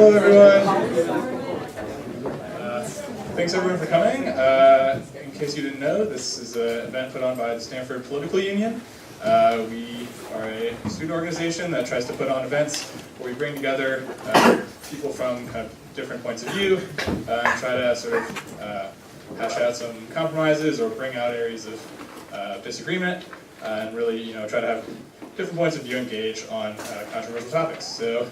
Hello, everyone. Thanks, everyone, for coming. In case you didn't know, this is an event put on by the Stanford Political Union. We are a student organization that tries to put on events where we bring together people from kind of different points of view and try to sort of hash out some compromises or bring out areas of disagreement and really, try to have different points of view engage on controversial topics. So,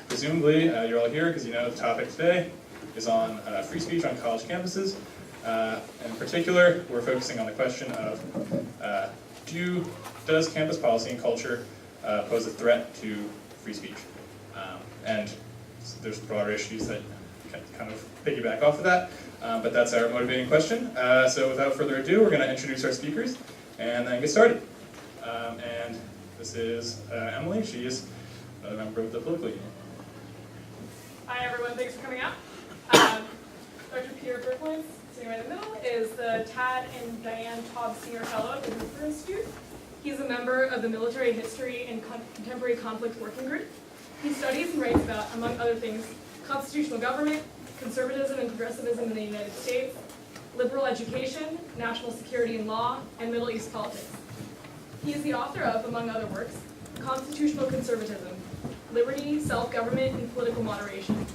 presumably, you're all here because you know the topic today is on free speech on college campuses. In particular, we're focusing on the question of does campus policy and culture pose a threat to free speech? And there's broader issues that can kind of piggyback off of that, but that's our motivating question. So without further ado, we're going to introduce our speakers and then get started. And this is Emily. She is a member of the Political Union. Hi everyone, thanks for coming out. Dr. Peter Berkowitz, sitting right in the middle, is the Tad and Diane Taub Senior Fellow at the Hoover Institute. He's a member of the Military History and Contemporary Conflict Working Group. He studies and writes about, among other things, constitutional government, conservatism and progressivism in the United States, liberal education, national security and law, and Middle East politics. He is the author of, among other works, Constitutional Conservatism, Liberty, Self-Government, and Political Moderation,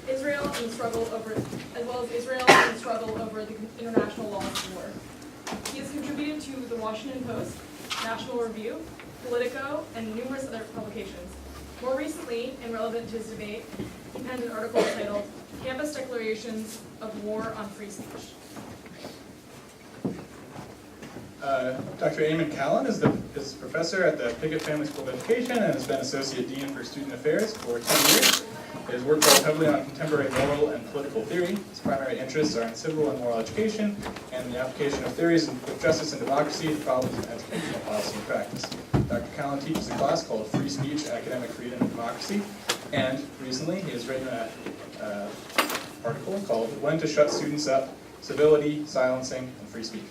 Israel and the struggle over, as well as Israel and the struggle over the international laws of war. He has contributed to The Washington Post, National Review, Politico, and numerous other publications. More recently, and relevant to his debate, he penned an article titled Campus Declarations of War on Free Speech. Dr. Eamonn Callan is professor at the Pickett Family School of Education and has been Associate Dean for Student Affairs for 10 years. His work falls heavily on contemporary moral and political theory. His primary interests are in civil and moral education and the application of theories of justice and democracy to problems in educational policy and practice. Dr. Callan teaches a class called Free Speech, Academic Freedom, and Democracy, and recently he has written an article called When to Shut Students Up, Civility, Silencing, and Free Speech.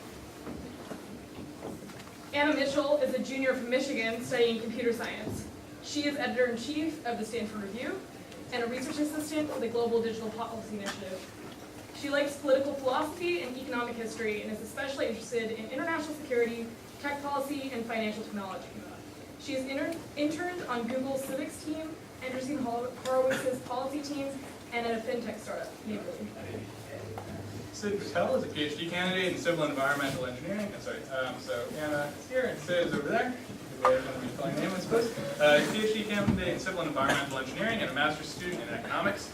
Anna Mitchell is a junior from Michigan studying computer science. She is editor-in-chief of the Stanford Review and a research assistant for the Global Digital Policy Initiative. She likes political philosophy and economic history and is especially interested in international security, tech policy, and financial technology. She has interned on Google's civics team, Andreessen Horowitz's policy teams, and at a fintech startup, Neighborly. Sid Patel is a PhD candidate in civil and environmental engineering. So Anna is here and Sid is over there. Everybody's going to be spelling name, I suppose. PhD candidate in civil and environmental engineering and a master's student in economics.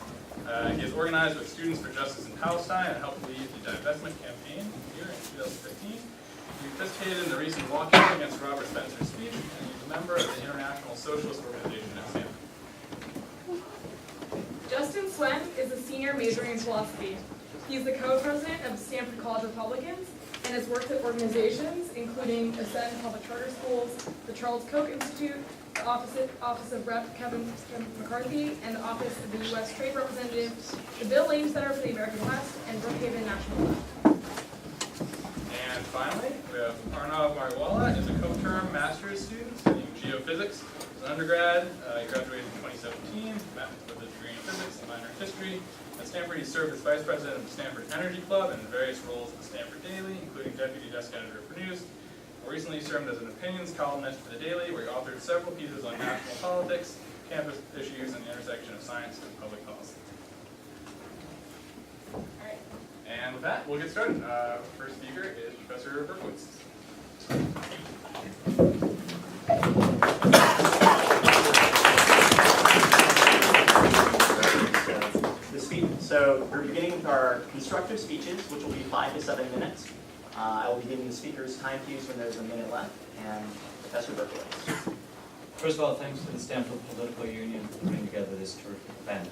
He has organized with Students for Justice in Palestine and helped lead the divestment campaign here in 2015. He participated in the recent walkout against Robert Spencer's speech, and he's a member of the International Socialist Organization at Stanford. Justin Hsuan is a senior majoring in philosophy. He's the co-president of Stanford College Republicans and has worked at organizations including Ascend Public Charter Schools, the Charles Koch Institute, the Office of Rep. Kevin McCarthy, and the Office of the U.S. Trade Representative, the Bill Ames Center for the American West, and Brookhaven National Lab. And finally, we have Arnav Mariwala is a co-term master's student studying geophysics. As an undergrad, he graduated in 2017 with a degree in physics and minor in history. At Stanford, he served as vice president of the Stanford Energy Club and in various roles at the Stanford Daily, including deputy desk editor for news. More recently, he served as an opinions columnist for the Daily, where he authored several pieces on national politics, campus issues, and the intersection of science and public policy. All right. And with that, we'll get started. First speaker is Professor Berkowitz. So we're beginning with our constructive speeches, which will be 5 to 7 minutes. I will be giving the speakers time cues when there's a minute left, and Professor Berkowitz. First of all, thanks to the Stanford Political Union for putting together this terrific event.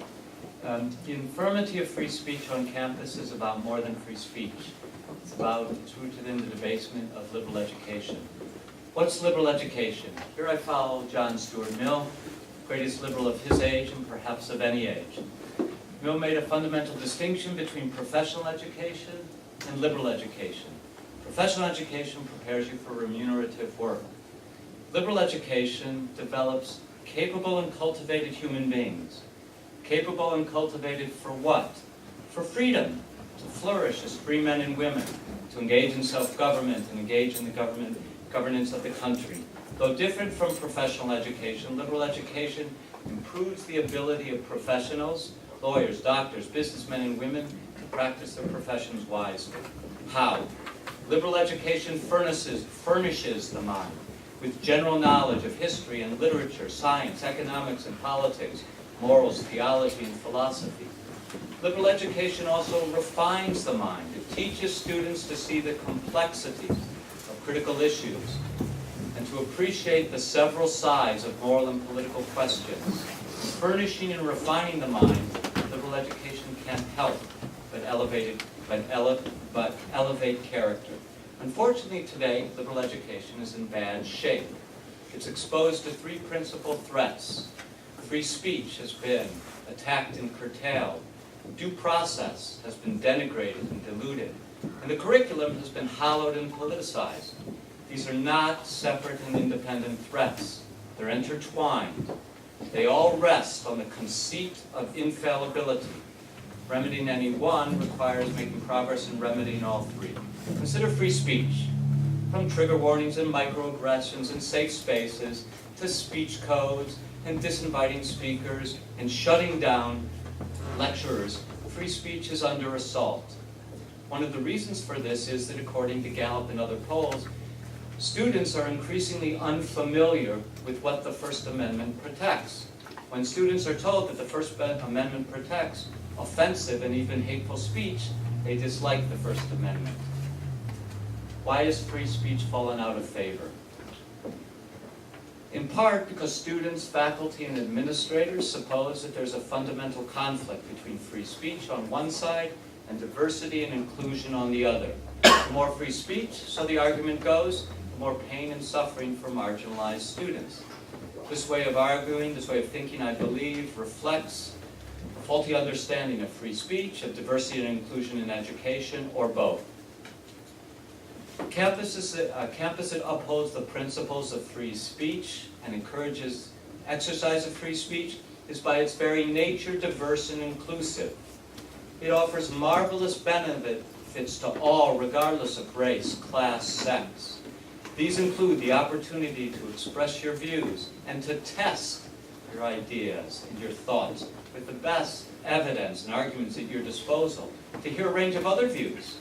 The infirmity of free speech on campus is about more than free speech. It's rooted in the debasement of liberal education. What's liberal education? Here I follow John Stuart Mill, greatest liberal of his age and perhaps of any age. Mill made a fundamental distinction between professional education and liberal education. Professional education prepares you for remunerative work. Liberal education develops capable and cultivated human beings. capable and cultivated for what? For freedom, to flourish as free men and women, to engage in self-government and engage in the governance of the country. Though different from professional education, liberal education improves the ability of professionals, lawyers, doctors, businessmen and women to practice their professions wisely. How? Liberal education furnishes the mind with general knowledge of history and literature, science, economics and politics, morals, theology and philosophy. Liberal education also refines the mind. It teaches students to see the complexity of critical issues and to appreciate the several sides of moral and political questions. Furnishing and refining the mind, liberal education can't help but elevate character. Unfortunately today, liberal education is in bad shape. It's exposed to three principal threats. Free speech has been attacked and curtailed. Due process has been denigrated and diluted. And the curriculum has been hollowed and politicized. These are not separate and independent threats. They're intertwined. They all rest on the conceit of infallibility. Remedying any one requires making progress in remedying all three. Consider free speech. From trigger warnings and microaggressions and safe spaces to speech codes and disinviting speakers and shutting down lecturers, free speech is under assault. One of the reasons for this is that according to Gallup and other polls, students are increasingly unfamiliar with what the First Amendment protects. When students are told that the First Amendment protects offensive and even hateful speech, they dislike the First Amendment. Why has free speech fallen out of favor? In part because students, faculty, and administrators suppose that there's a fundamental conflict between free speech on one side and diversity and inclusion on the other. The more free speech, so the argument goes, the more pain and suffering for marginalized students. This way of arguing, this way of thinking, I believe, reflects a faulty understanding of free speech, of diversity and inclusion in education, or both. A campus that upholds the principles of free speech and encourages exercise of free speech is by its very nature diverse and inclusive. It offers marvelous benefits to all, regardless of race, class, sex. These include the opportunity to express your views and to test your ideas and your thoughts with the best evidence and arguments at your disposal, to hear a range of other views,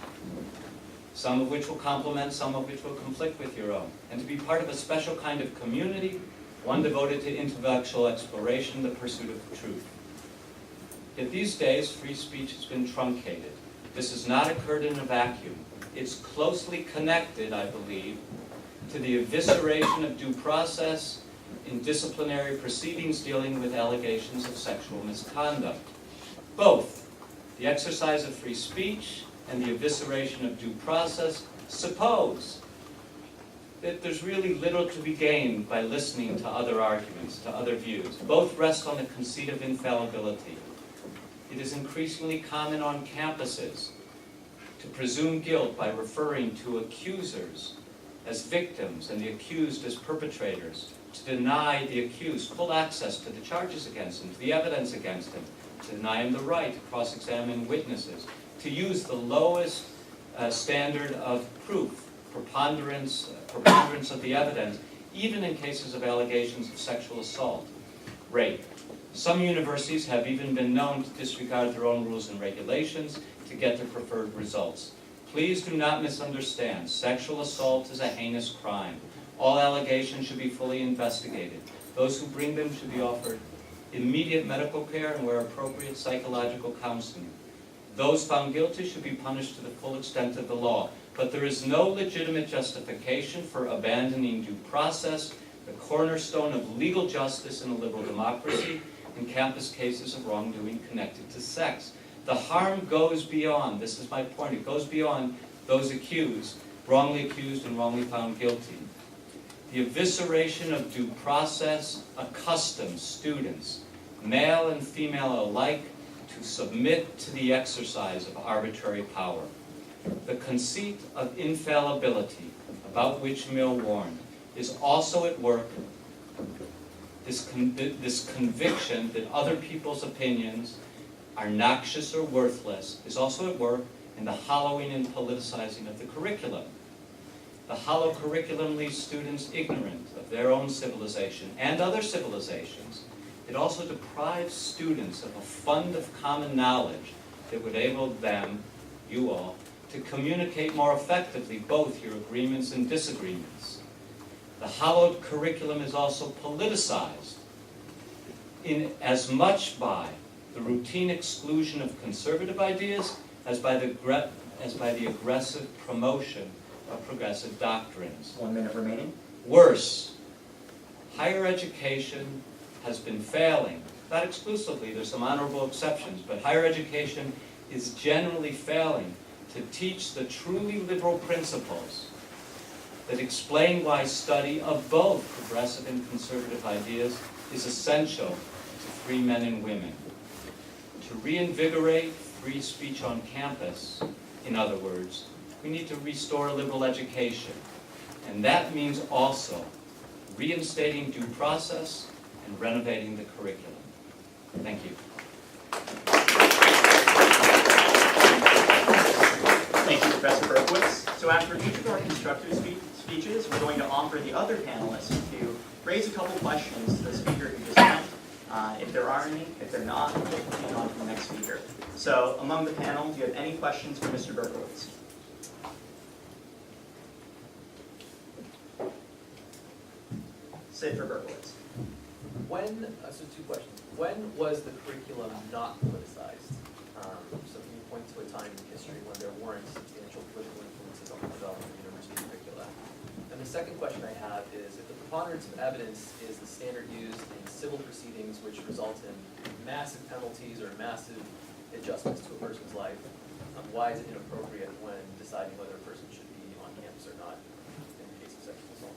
some of which will complement, some of which will conflict with your own, and to be part of a special kind of community, one devoted to intellectual exploration, the pursuit of the truth. Yet these days, free speech has been truncated. This has not occurred in a vacuum. It's closely connected, I believe, to the evisceration of due process in disciplinary proceedings dealing with allegations of sexual misconduct. Both the exercise of free speech and the evisceration of due process suppose that there's really little to be gained by listening to other arguments, to other views. Both rest on the conceit of infallibility. It is increasingly common on campuses to presume guilt by referring to accusers as victims and the accused as perpetrators, to deny the accused full access to the charges against them, to the evidence against them, to deny him the right to cross-examine witnesses, to use the lowest standard of proof, preponderance of the evidence, even in cases of allegations of sexual assault, rape. Some universities have even been known to disregard their own rules and regulations to get their preferred results. Please do not misunderstand. Sexual assault is a heinous crime. All allegations should be fully investigated. Those who bring them should be offered immediate medical care and, where appropriate, psychological counseling. Those found guilty should be punished to the full extent of the law. But there is no legitimate justification for abandoning due process, the cornerstone of legal justice in a liberal democracy, in campus cases of wrongdoing connected to sex. The harm goes beyond, this is my point, it goes beyond those accused, wrongly accused and wrongly found guilty. The evisceration of due process accustoms students, male and female alike, to submit to the exercise of arbitrary power. The conceit of infallibility, about which Mill warned, is also at work. this conviction that other people's opinions are noxious or worthless is also at work in the hollowing and politicizing of the curriculum. The hollow curriculum leaves students ignorant of their own civilization and other civilizations. It also deprives students of a fund of common knowledge that would enable them, you all, to communicate more effectively both your agreements and disagreements. The hollowed curriculum is also politicized in as much by the routine exclusion of conservative ideas as by the aggressive promotion of progressive doctrines. 1 minute remaining. Worse, higher education has been failing, not exclusively, there's some honorable exceptions, but higher education is generally failing to teach the truly liberal principles that explain why study of both progressive and conservative ideas is essential to free men and women. To reinvigorate free speech on campus, in other words, we need to restore liberal education. And that means also reinstating due process and renovating the curriculum. Thank you. Thank you, Professor Berkowitz. So after each of our constructive speeches, we're going to offer the other panelists to raise a couple questions to the speaker who just went. If there are any, if they're not, we'll continue on to the next speaker. So among the panel, do you have any questions for Mr. Berkowitz? Sid for Berkowitz. So 2 questions. When was the curriculum not politicized? So can you point to a time in history when there weren't substantial political influences on the development of university curricula? And the second question I have is, if the preponderance of evidence is the standard used in civil proceedings which result in massive penalties or massive adjustments to a person's life, why is it inappropriate when deciding whether a person should be on campus or not in the case of sexual assault?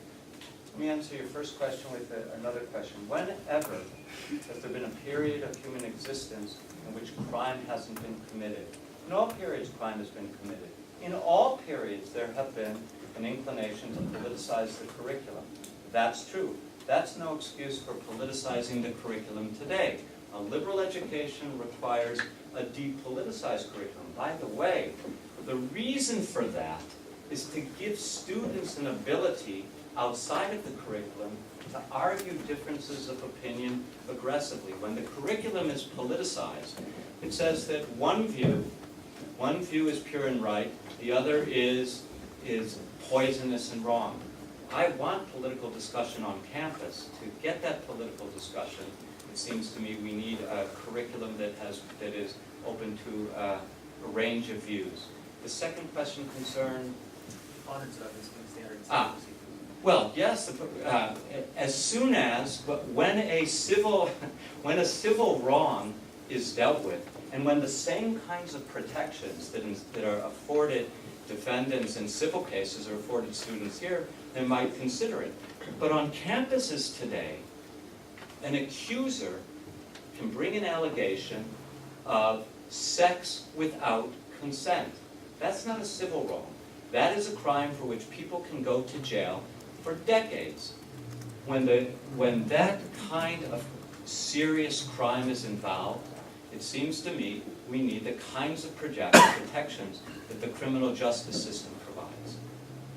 Let me answer your first question with another question. Whenever has there been a period of human existence in which crime hasn't been committed? In all periods, crime has been committed. In all periods, there have been an inclination to politicize the curriculum. That's true. That's no excuse for politicizing the curriculum today. A liberal education requires a depoliticized curriculum. By the way, the reason for that is to give students an ability outside of the curriculum to argue differences of opinion aggressively. When the curriculum is politicized, it says that one view is pure and right, the other is poisonous and wrong. I want political discussion on campus. To get that political discussion, it seems to me we need a curriculum that is open to a range of views. The second question concerned Preponderance of evidence being standard in civil proceedings. well, yes, as soon as, but when a civil wrong is dealt with, and when the same kinds of protections that are afforded defendants in civil cases are afforded students here, they might consider it. But on campuses today, an accuser can bring an allegation of sex without consent. That's not a civil wrong. That is a crime for which people can go to jail for decades. When that kind of serious crime is involved, it seems to me we need the kinds of protections that the criminal justice system provides.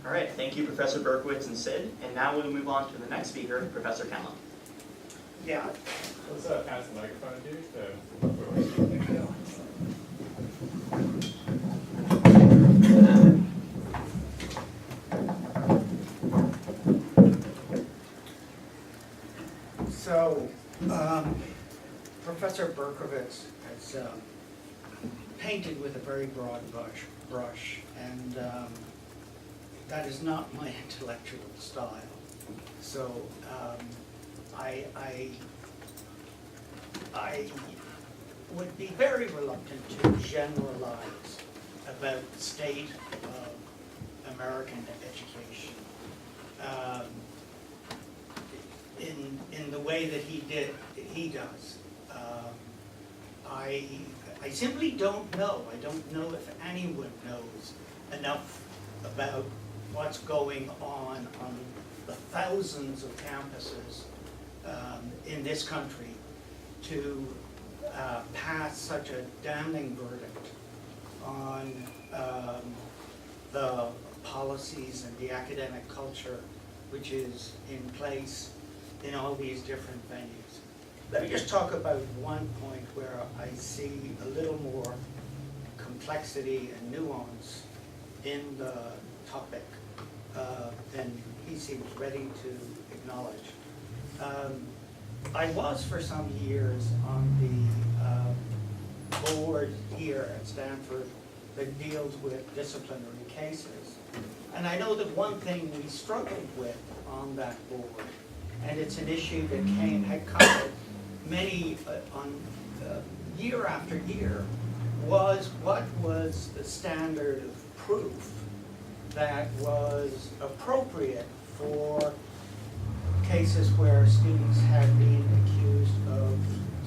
All right, thank you, Professor Berkowitz and Sid. And now we'll move on to the next speaker, Professor Callan. Yeah. Let's pass the microphone to you. So, Professor Berkowitz has painted with a very broad brush, and that is not my intellectual style. So, I would be very reluctant to generalize about the state of American education in the way that he does. I simply don't know. I don't know if anyone knows enough about what's going on the thousands of campuses in this country to pass such a damning verdict on the policies and the academic culture which is in place in all these different venues. Let me just talk about one point where I see a little more complexity and nuance in the topic than he seems ready to acknowledge. I was for some years on the board here at Stanford that deals with disciplinary cases. And I know that one thing we struggled with on that board, and it's an issue that had come up many, year after year, was what was the standard of proof that was appropriate for cases where students had been accused of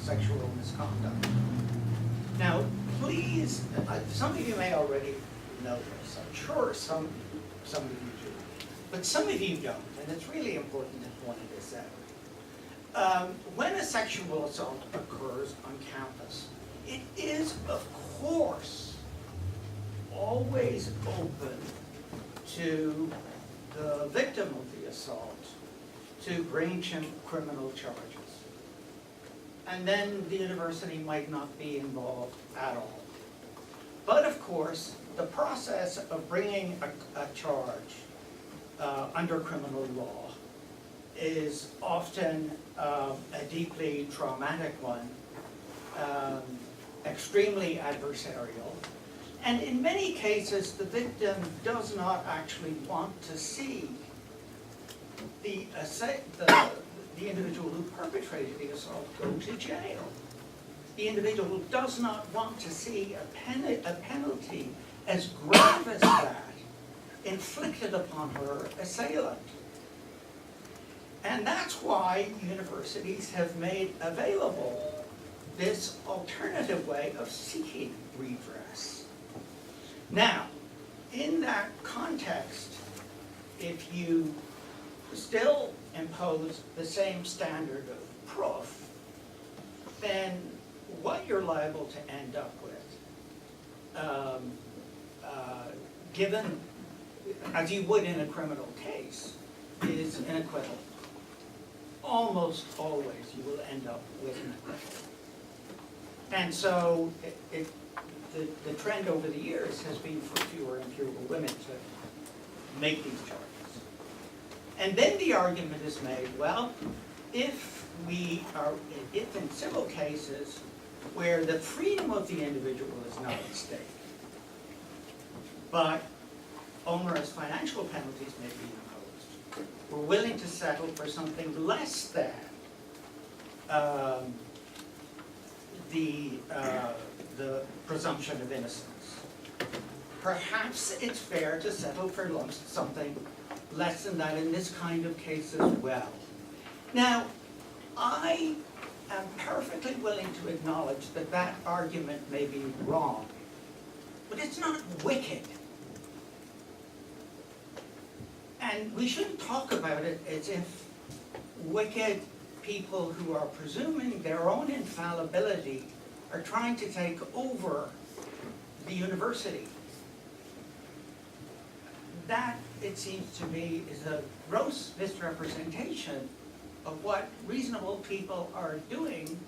sexual misconduct. Now, please, some of you may already know this. I'm sure some of you do, but some of you don't, and it's really important to point this out. When a sexual assault occurs on campus, it is, of course, always open to the victim of the assault to bring criminal charges. And then the university might not be involved at all. But of course, the process of bringing a charge under criminal law is often a deeply traumatic one, extremely adversarial, and in many cases the victim does not actually want to see the individual who perpetrated the assault go to jail. The individual who does not want to see a penalty as grave as that inflicted upon her assailant. And that's why universities have made available this alternative way of seeking redress. Now, in that context, if you still impose the same standard of proof, then what you're liable to end up with, given, as you would in a criminal case, is an acquittal. Almost always you will end up with an acquittal. And so the trend over the years has been for fewer and fewer women to make these charges. And then the argument is made, well, if in civil cases where the freedom of the individual is not at stake, but onerous financial penalties may be imposed, we're willing to settle for something less than the presumption of innocence. Perhaps it's fair to settle for something less than that in this kind of case as well. Now, I am perfectly willing to acknowledge that that argument may be wrong, but it's not wicked. And we shouldn't talk about it as if wicked people who are presuming their own infallibility are trying to take over the university. That, it seems to me, is a gross misrepresentation of what reasonable people are doing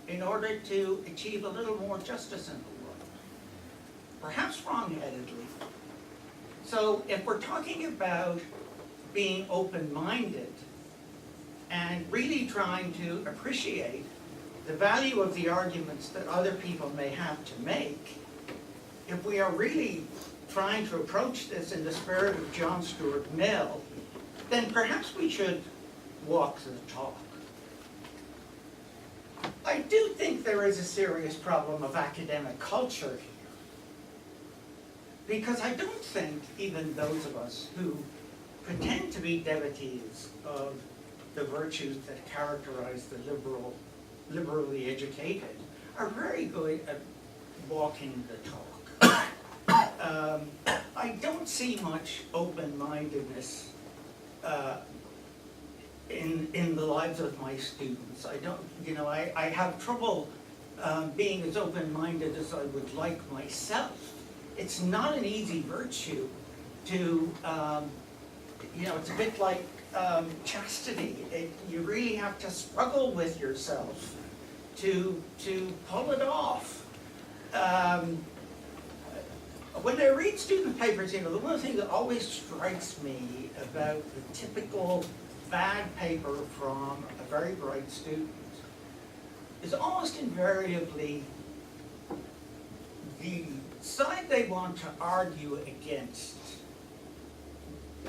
in order to achieve a little more justice in the world. Perhaps wrong-headedly. So if we're talking about being open-minded and really trying to appreciate the value of the arguments that other people may have to make, if we are really trying to approach this in the spirit of John Stuart Mill, then perhaps we should walk the talk. I do think there is a serious problem of academic culture here, because I don't think even those of us who pretend to be devotees of the virtues that characterize the liberally educated are very good at walking the talk. I don't see much open-mindedness in the lives of my students. I don't, you know, I have trouble being as open-minded as I would like myself. It's not an easy virtue to, you know, it's a bit like chastity. You really have to struggle with yourself to pull it off. When I read student papers, you know, the one thing that always strikes me about the typical bad paper from a very bright student is almost invariably the side they want to argue against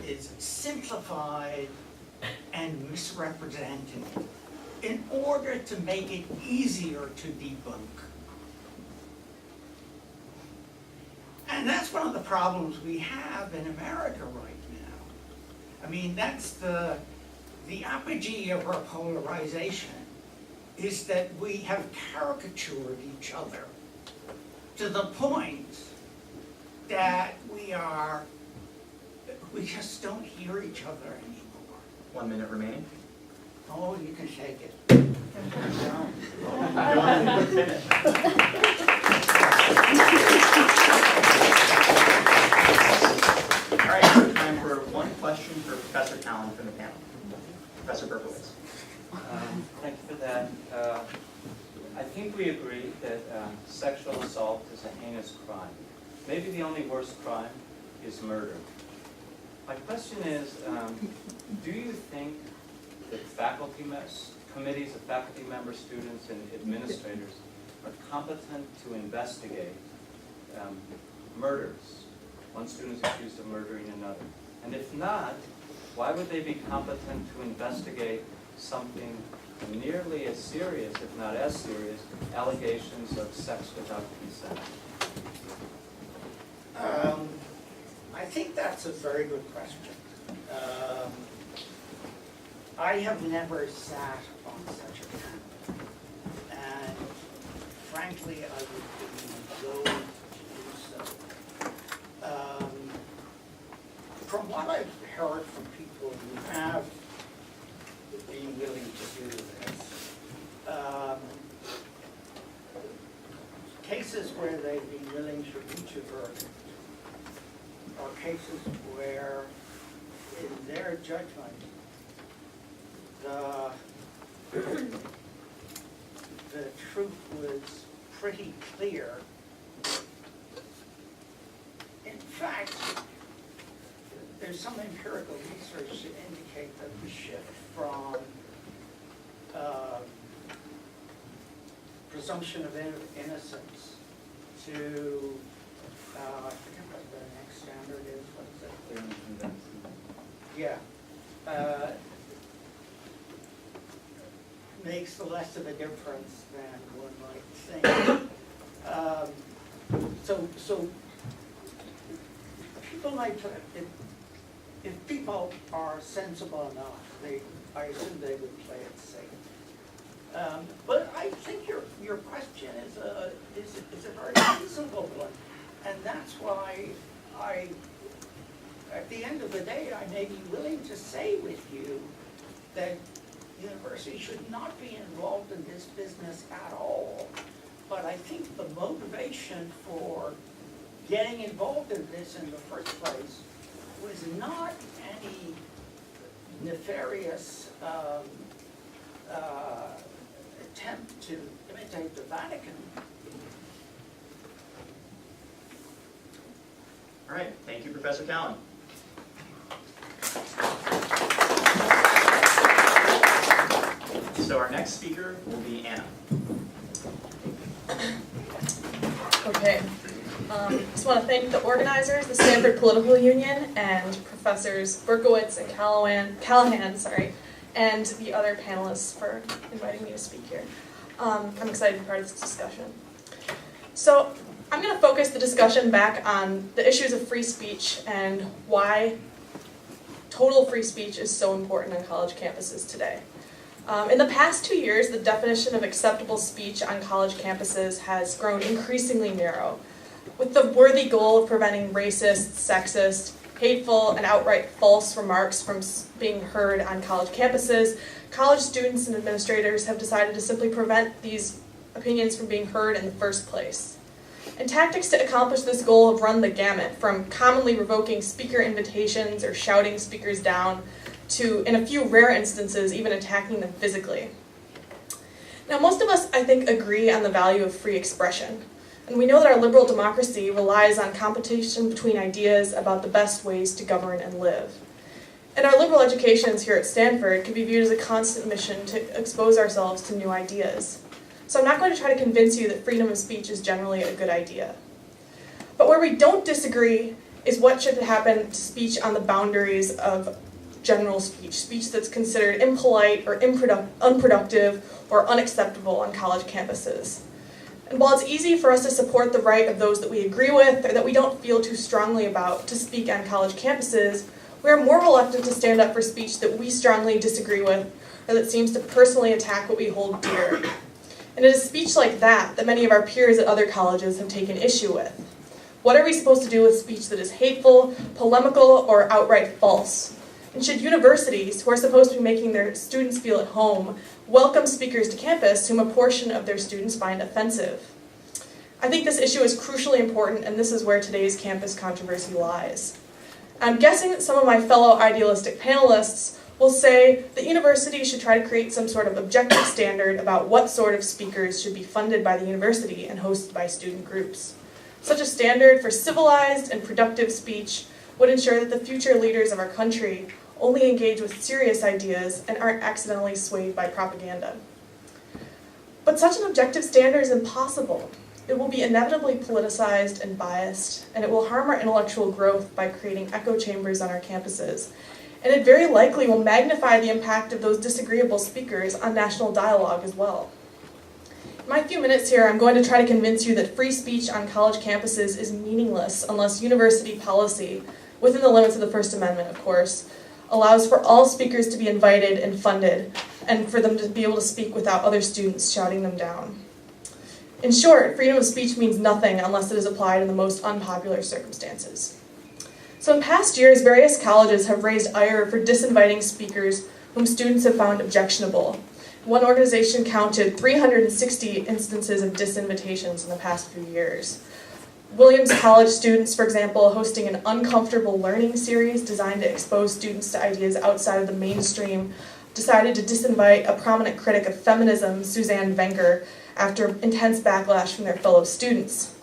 is simplified and misrepresented in order to make it easier to debunk. And that's one of the problems we have in America right now. I mean, that's the apogee of our polarization, is that we have caricatured each other to the point that we just don't hear each other anymore. 1 minute remaining. Oh, you can shake it. All right, time for one question for Professor Callan from the panel. Professor Berkowitz. Thank you for that. I think we agree that sexual assault is a heinous crime. Maybe the only worst crime is murder. My question is, do you think that committees of faculty members, students, and administrators are competent to investigate murders? One student is accused of murdering another. And if not, why would they be competent to investigate something nearly as serious, if not as serious, allegations of sex without consent? I think that's a very good question. I have never sat on such a panel, and frankly, I would be loath to do so. From what I've heard from people who have been willing to do this, cases where they've been willing to reach a verdict are cases where, in their judgment, the truth was pretty clear. In fact, there's some empirical research to indicate that the shift from presumption of innocence to, I forget what the next standard is, what is it? Clear and convincing. Yeah. Makes less of a difference than one might think. So people might, if people are sensible enough, I assume they would play it safe. But I think your question is a very reasonable one, and that's why at the end of the day, I may be willing to say with you that university should not be involved in this business at all. But I think the motivation for getting involved in this in the first place was not any nefarious attempt to imitate the Vatican. All right, thank you, Professor Callan. So our next speaker will be Anna. Okay. Just want to thank the organizers, the Stanford Political Union, and Professors Berkowitz and Callahan, and the other panelists for inviting me to speak here. I'm excited to be part of this discussion. So I'm going to focus the discussion back on the issues of free speech and why total free speech is so important on college campuses today. In the past 2 years, the definition of acceptable speech on college campuses has grown increasingly narrow, with the worthy goal of preventing racist, sexist, hateful and outright false remarks from being heard on college campuses, college students and administrators have decided to simply prevent these opinions from being heard in the first place. And tactics to accomplish this goal have run the gamut, from commonly revoking speaker invitations or shouting speakers down to, in a few rare instances, even attacking them physically. Now, most of us, I think, agree on the value of free expression. And we know that our liberal democracy relies on competition between ideas about the best ways to govern and live. And our liberal educations here at Stanford can be viewed as a constant mission to expose ourselves to new ideas. So I'm not going to try to convince you that freedom of speech is generally a good idea. But where we don't disagree is what should happen to speech on the boundaries of general speech, speech that's considered impolite or unproductive or unacceptable on college campuses. And while it's easy for us to support the right of those that we agree with or that we don't feel too strongly about to speak on college campuses, we are more reluctant to stand up for speech that we strongly disagree with or that seems to personally attack what we hold dear. And it is speech like that that many of our peers at other colleges have taken issue with. What are we supposed to do with speech that is hateful, polemical, or outright false? And should universities, who are supposed to be making their students feel at home, welcome speakers to campus whom a portion of their students find offensive? I think this issue is crucially important, and this is where today's campus controversy lies. I'm guessing that some of my fellow idealistic panelists will say that universities should try to create some sort of objective standard about what sort of speakers should be funded by the university and hosted by student groups. Such a standard for civilized and productive speech would ensure that the future leaders of our country only engage with serious ideas and aren't accidentally swayed by propaganda. But such an objective standard is impossible. It will be inevitably politicized and biased, and it will harm our intellectual growth by creating echo chambers on our campuses. And it very likely will magnify the impact of those disagreeable speakers on national dialogue as well. In my few minutes here, I'm going to try to convince you that free speech on college campuses is meaningless unless university policy, within the limits of the First Amendment, of course, allows for all speakers to be invited and funded, and for them to be able to speak without other students shouting them down. In short, freedom of speech means nothing unless it is applied in the most unpopular circumstances. So in past years, various colleges have raised ire for disinviting speakers whom students have found objectionable. One organization counted 360 instances of disinvitations in the past few years. Williams College students, for example, hosting an uncomfortable learning series designed to expose students to ideas outside of the mainstream, decided to disinvite a prominent critic of feminism, Suzanne Venker, after intense backlash from their fellow students.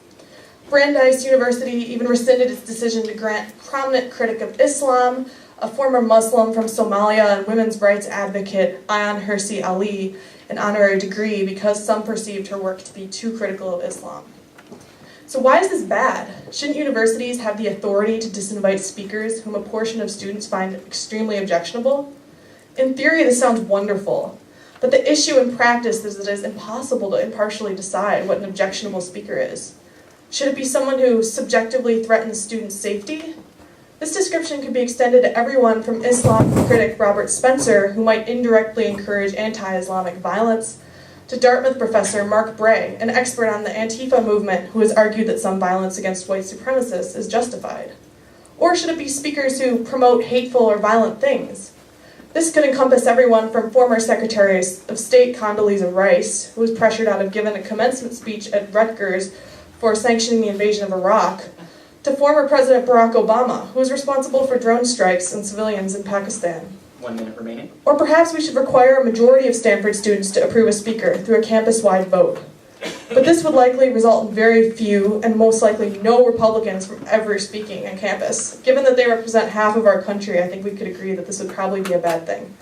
Brandeis University even rescinded its decision to grant prominent critic of Islam, a former Muslim from Somalia and women's rights advocate, Ayaan Hirsi Ali, an honorary degree because some perceived her work to be too critical of Islam. So why is this bad? Shouldn't universities have the authority to disinvite speakers whom a portion of students find extremely objectionable? In theory, this sounds wonderful, but the issue in practice is that it is impossible to impartially decide what an objectionable speaker is. Should it be someone who subjectively threatens students' safety? This description could be extended to everyone from Islam critic Robert Spencer, who might indirectly encourage anti-Islamic violence, to Dartmouth professor Mark Bray, an expert on the Antifa movement who has argued that some violence against white supremacists is justified. Or should it be speakers who promote hateful or violent things? This could encompass everyone from former Secretary of State Condoleezza Rice, who was pressured out of giving a commencement speech at Rutgers for sanctioning the invasion of Iraq, to former President Barack Obama, who was responsible for drone strikes on civilians in Pakistan. 1 minute remaining. Or perhaps we should require a majority of Stanford students to approve a speaker through a campus-wide vote. But this would likely result in very few, and most likely no Republicans from ever speaking on campus. Given that they represent half of our country, I think we could agree that this would probably be a bad thing.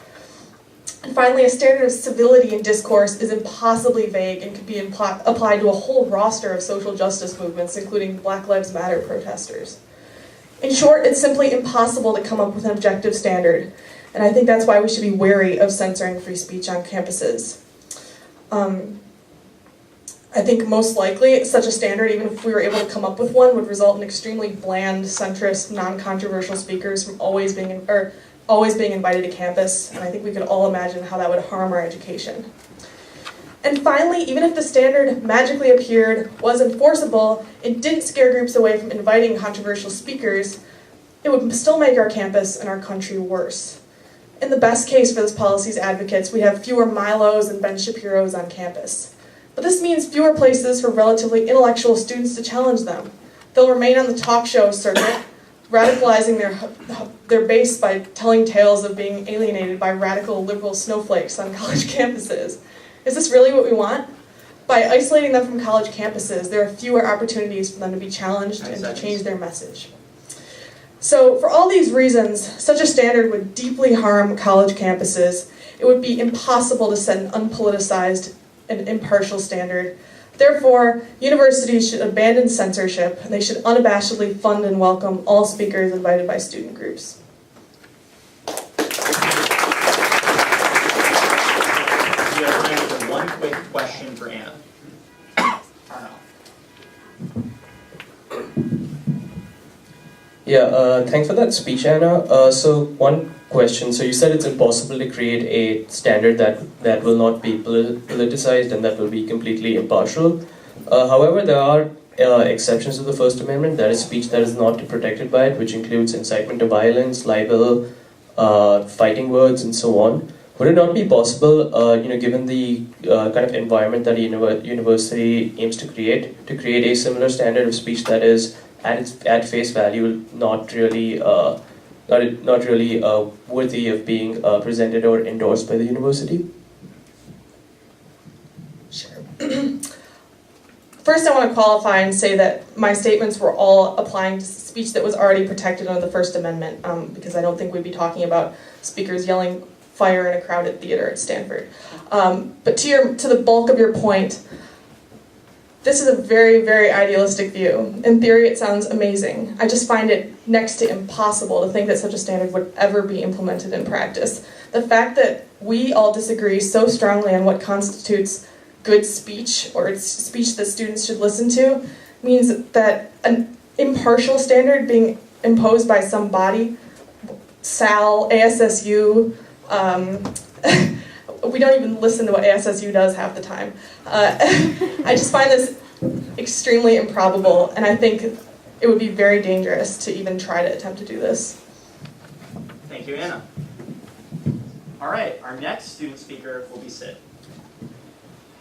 And finally, a standard of civility in discourse is impossibly vague and could be applied to a whole roster of social justice movements, including Black Lives Matter protesters. In short, it's simply impossible to come up with an objective standard, and I think that's why we should be wary of censoring free speech on campuses. I think most likely such a standard, even if we were able to come up with one, would result in extremely bland, centrist, non-controversial speakers from always being invited to campus, and I think we could all imagine how that would harm our education. And finally, even if the standard magically appeared, was enforceable, it didn't scare groups away from inviting controversial speakers, it would still make our campus and our country worse. In the best case for this policy's advocates, we have fewer Milos and Ben Shapiros on campus. But this means fewer places for relatively intellectual students to challenge them. They'll remain on the talk show circuit, radicalizing their base by telling tales of being alienated by radical liberal snowflakes on college campuses. Is this really what we want? By isolating them from college campuses, there are fewer opportunities for them to be challenged and to change their message. So for all these reasons, such a standard would deeply harm college campuses. It would be impossible to set an unpoliticized and impartial standard. Therefore, universities should abandon censorship, and they should unabashedly fund and welcome all speakers invited by student groups. We have time for one quick question for Anna. Arnav. Yeah, thanks for that speech, Anna. So one question. So you said it's impossible to create a standard that will not be politicized and that will be completely impartial. However, there are exceptions to the First Amendment. That is speech that is not protected by it, which includes incitement to violence, libel, fighting words, and so on. Would it not be possible, given the kind of environment that a university aims to create a similar standard of speech that is at face value not really worthy of being presented or endorsed by the university? Sure. First, I want to qualify and say that my statements were all applying to speech that was already protected under the First Amendment, because I don't think we'd be talking about speakers yelling fire in a crowded theater at Stanford. But to the bulk of your point, this is a very, very idealistic view. In theory, it sounds amazing. I just find it next to impossible to think that such a standard would ever be implemented in practice. The fact that we all disagree so strongly on what constitutes good speech, or it's speech that students should listen to, means that an impartial standard being imposed by some body, SAL, ASSU, we don't even listen to what ASSU does half the time. I just find this extremely improbable, and I think it would be very dangerous to even try to attempt to do this. Thank you, Anna. All right, our next student speaker will be Sid.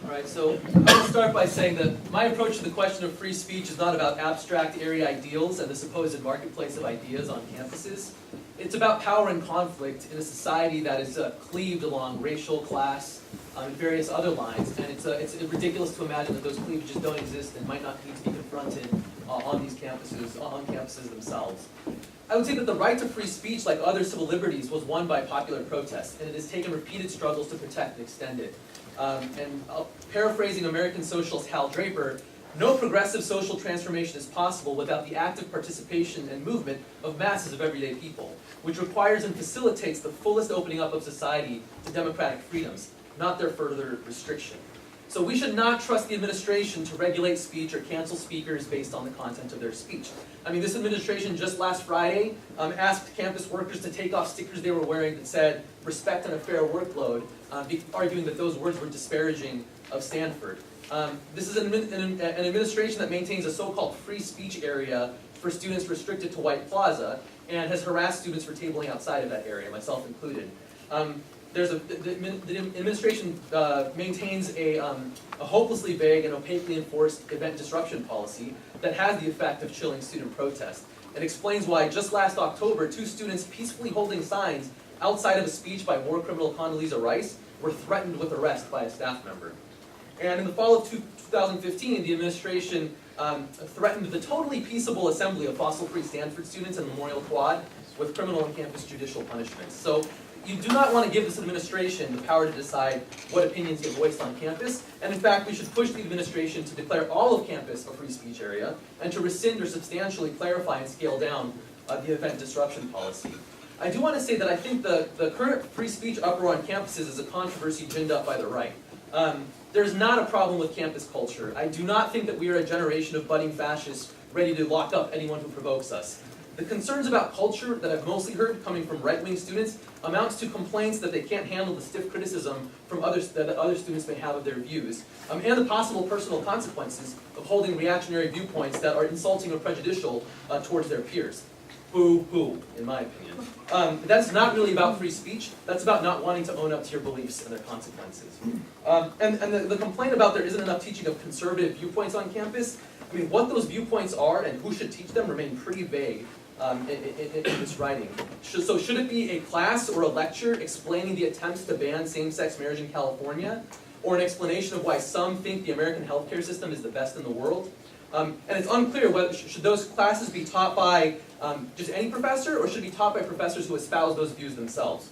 All right, so I will start by saying that my approach to the question of free speech is not about abstract area ideals and the supposed marketplace of ideas on campuses. It's about power and conflict in a society that is cleaved along racial, class, and various other lines. And it's ridiculous to imagine that those cleavages don't exist and might not need to be confronted on campuses themselves. I would say that the right to free speech, like other civil liberties, was won by popular protest, and it has taken repeated struggles to protect and extend it. Paraphrasing American socialist Hal Draper, no progressive social transformation is possible without the active participation and movement of masses of everyday people, which requires and facilitates the fullest opening up of society to democratic freedoms, not their further restriction. So we should not trust the administration to regulate speech or cancel speakers based on the content of their speech. I mean, this administration just last Friday asked campus workers to take off stickers they were wearing that said, "Respect and a fair workload," arguing that those words were disparaging of Stanford. This is an administration that maintains a so-called free speech area for students restricted to White Plaza and has harassed students for tabling outside of that area, myself included. The administration maintains a hopelessly vague and opaquely enforced event disruption policy that has the effect of chilling student protest. It explains why just last October, 2 students peacefully holding signs outside of a speech by war criminal Condoleezza Rice were threatened with arrest by a staff member. And in the fall of 2015, the administration threatened the totally peaceable assembly of fossil-free Stanford students and Memorial Quad with criminal and campus judicial punishments. So you do not want to give this administration the power to decide what opinions get voiced on campus, and in fact, we should push the administration to declare all of campus a free speech area and to rescind or substantially clarify and scale down the event disruption policy. I do want to say that I think the current free speech uproar on campuses is a controversy ginned up by the right. There's not a problem with campus culture. I do not think that we are a generation of budding fascists ready to lock up anyone who provokes us. The concerns about culture that I've mostly heard coming from right-wing students amounts to complaints that they can't handle the stiff criticism from others that other students may have of their views, and the possible personal consequences of holding reactionary viewpoints that are insulting or prejudicial towards their peers. boo-hoo, in my opinion. That's not really about free speech. That's about not wanting to own up to your beliefs and their consequences. And the complaint about there isn't enough teaching of conservative viewpoints on campus, I mean, what those viewpoints are and who should teach them remain pretty vague in this writing. So should it be a class or a lecture explaining the attempts to ban same-sex marriage in California? Or an explanation of why some think the American healthcare system is the best in the world? And it's unclear whether should those classes be taught by just any professor, or should be taught by professors who espouse those views themselves.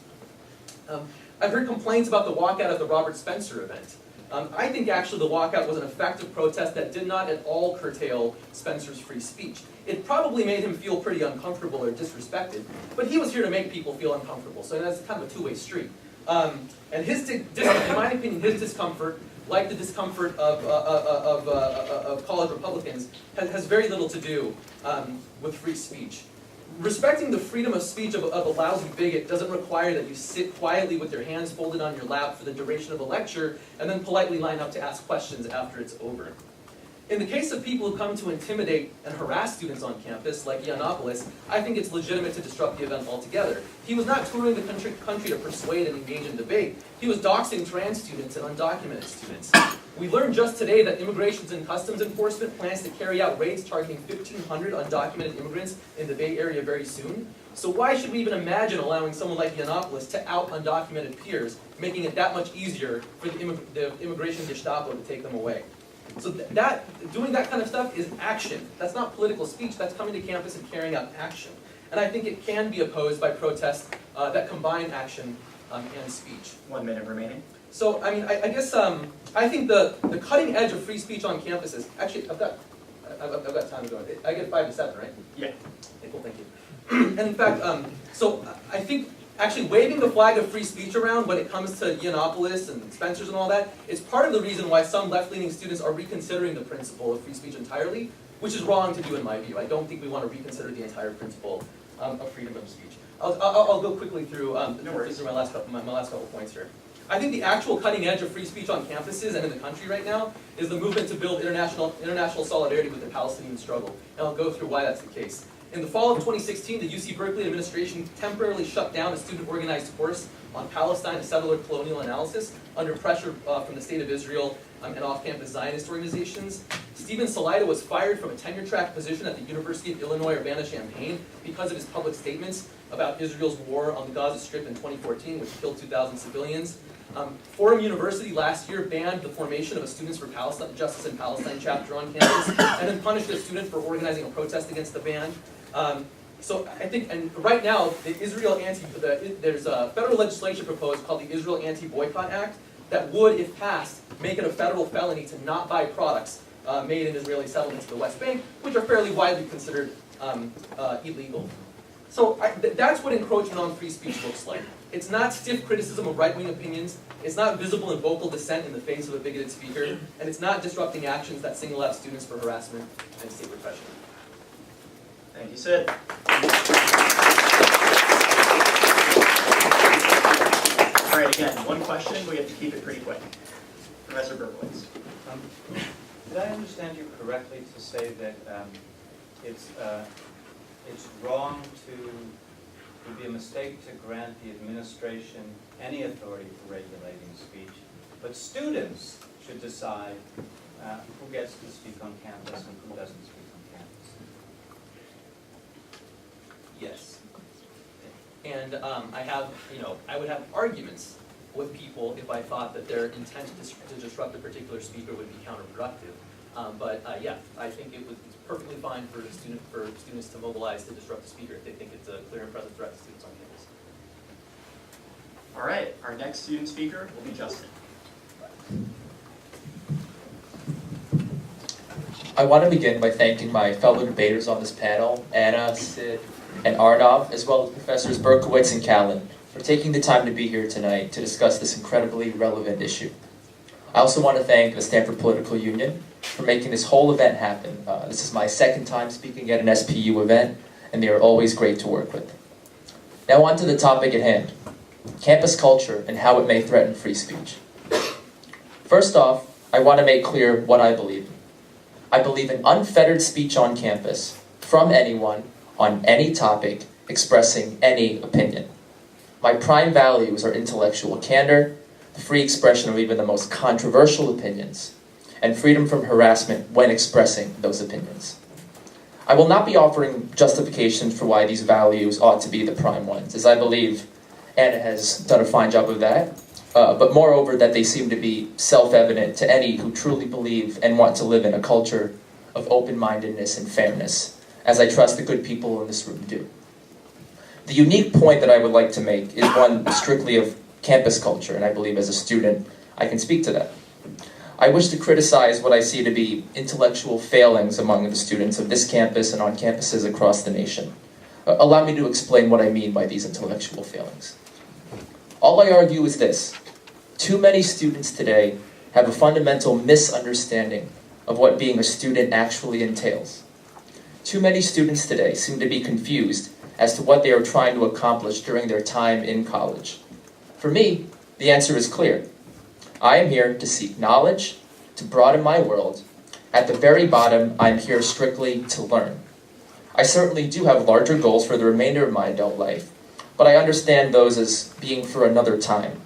I've heard complaints about the walkout at the Robert Spencer event. I think actually the walkout was an effective protest that did not at all curtail Spencer's free speech. It probably made him feel pretty uncomfortable or disrespected, but he was here to make people feel uncomfortable, so that's kind of a two-way street. And in my opinion, his discomfort, like the discomfort of college Republicans, has very little to do with free speech. Respecting the freedom of speech of a lousy bigot doesn't require that you sit quietly with your hands folded on your lap for the duration of a lecture and then politely line up to ask questions after it's over. In the case of people who come to intimidate and harass students on campus, like Yiannopoulos, I think it's legitimate to disrupt the event altogether. He was not touring the country to persuade and engage in debate. He was doxing trans students and undocumented students. We learned just today that Immigration and Customs Enforcement plans to carry out raids targeting 1,500 undocumented immigrants in the Bay Area very soon. So why should we even imagine allowing someone like Yiannopoulos to out undocumented peers, making it that much easier for the immigration Gestapo to take them away? So doing that kind of stuff is action. That's not political speech, that's coming to campus and carrying out action. And I think it can be opposed by protests that combine action and speech. 1 minute remaining. So, I mean, I guess, I think the cutting edge of free speech on campus is, actually, I've got time to go. I get 5 to 7, right? Yeah. Okay, cool, thank you. And in fact, so I think actually waving the flag of free speech around when it comes to Yiannopoulos and Spencer's and all that is part of the reason why some left-leaning students are reconsidering the principle of free speech entirely, which is wrong to do in my view. I don't think we want to reconsider the entire principle of freedom of speech. I'll go quickly through my last couple points here. I think the actual cutting edge of free speech on campuses and in the country right now is the movement to build international solidarity with the Palestinian struggle, and I'll go through why that's the case. In the fall of 2016, the UC Berkeley administration temporarily shut down a student-organized course on Palestine, a settler colonial analysis, under pressure from the State of Israel and off-campus Zionist organizations. Stephen Salaita was fired from a tenure-track position at the University of Illinois Urbana-Champaign because of his public statements about Israel's war on the Gaza Strip in 2014, which killed 2,000 civilians. Fordham University last year banned the formation of a Students for Palestine, Justice in Palestine chapter on campus, and then punished a student for organizing a protest against the ban. So I think, and right now, there's a federal legislation proposed called the Israel Anti-Boycott Act that would, if passed, make it a federal felony to not buy products made in Israeli settlements to the West Bank, which are fairly widely considered illegal. So that's what encroachment on free speech looks like. It's not stiff criticism of right-wing opinions, it's not visible and vocal dissent in the face of a bigoted speaker, and it's not disrupting actions that single out students for harassment and state repression. Thank you, Sid. All right, again, one question. We have to keep it pretty quick. Professor Berkowitz. Did I understand you correctly to say that it's wrong it would be a mistake to grant the administration any authority for regulating speech, but students should decide who gets to speak on campus and who doesn't speak on campus? Yes. And I would have arguments with people if I thought that their intent to disrupt a particular speaker would be counterproductive. Yeah, I think it's perfectly fine for students to mobilize to disrupt a speaker if they think it's a clear and present threat to students on campus. All right, our next student speaker will be Justin. I want to begin by thanking my fellow debaters on this panel, Anna, Sid, and Arnav, as well as Professors Berkowitz and Callan, for taking the time to be here tonight to discuss this incredibly relevant issue. I also want to thank the Stanford Political Union for making this whole event happen. This is my second time speaking at an SPU event, and they are always great to work with. Now on to the topic at hand, campus culture and how it may threaten free speech. First off, I want to make clear what I believe in. I believe in unfettered speech on campus, from anyone, on any topic, expressing any opinion. My prime values are intellectual candor, the free expression of even the most controversial opinions, and freedom from harassment when expressing those opinions. I will not be offering justifications for why these values ought to be the prime ones, as I believe Anna has done a fine job of that, but moreover that they seem to be self-evident to any who truly believe and want to live in a culture of open-mindedness and fairness, as I trust the good people in this room do. The unique point that I would like to make is one strictly of campus culture, and I believe as a student I can speak to that. I wish to criticize what I see to be intellectual failings among the students of this campus and on campuses across the nation. Allow me to explain what I mean by these intellectual failings. All I argue is this: too many students today have a fundamental misunderstanding of what being a student actually entails. Too many students today seem to be confused as to what they are trying to accomplish during their time in college. For me, the answer is clear. I am here to seek knowledge, to broaden my world. At the very bottom, I am here strictly to learn. I certainly do have larger goals for the remainder of my adult life, but I understand those as being for another time.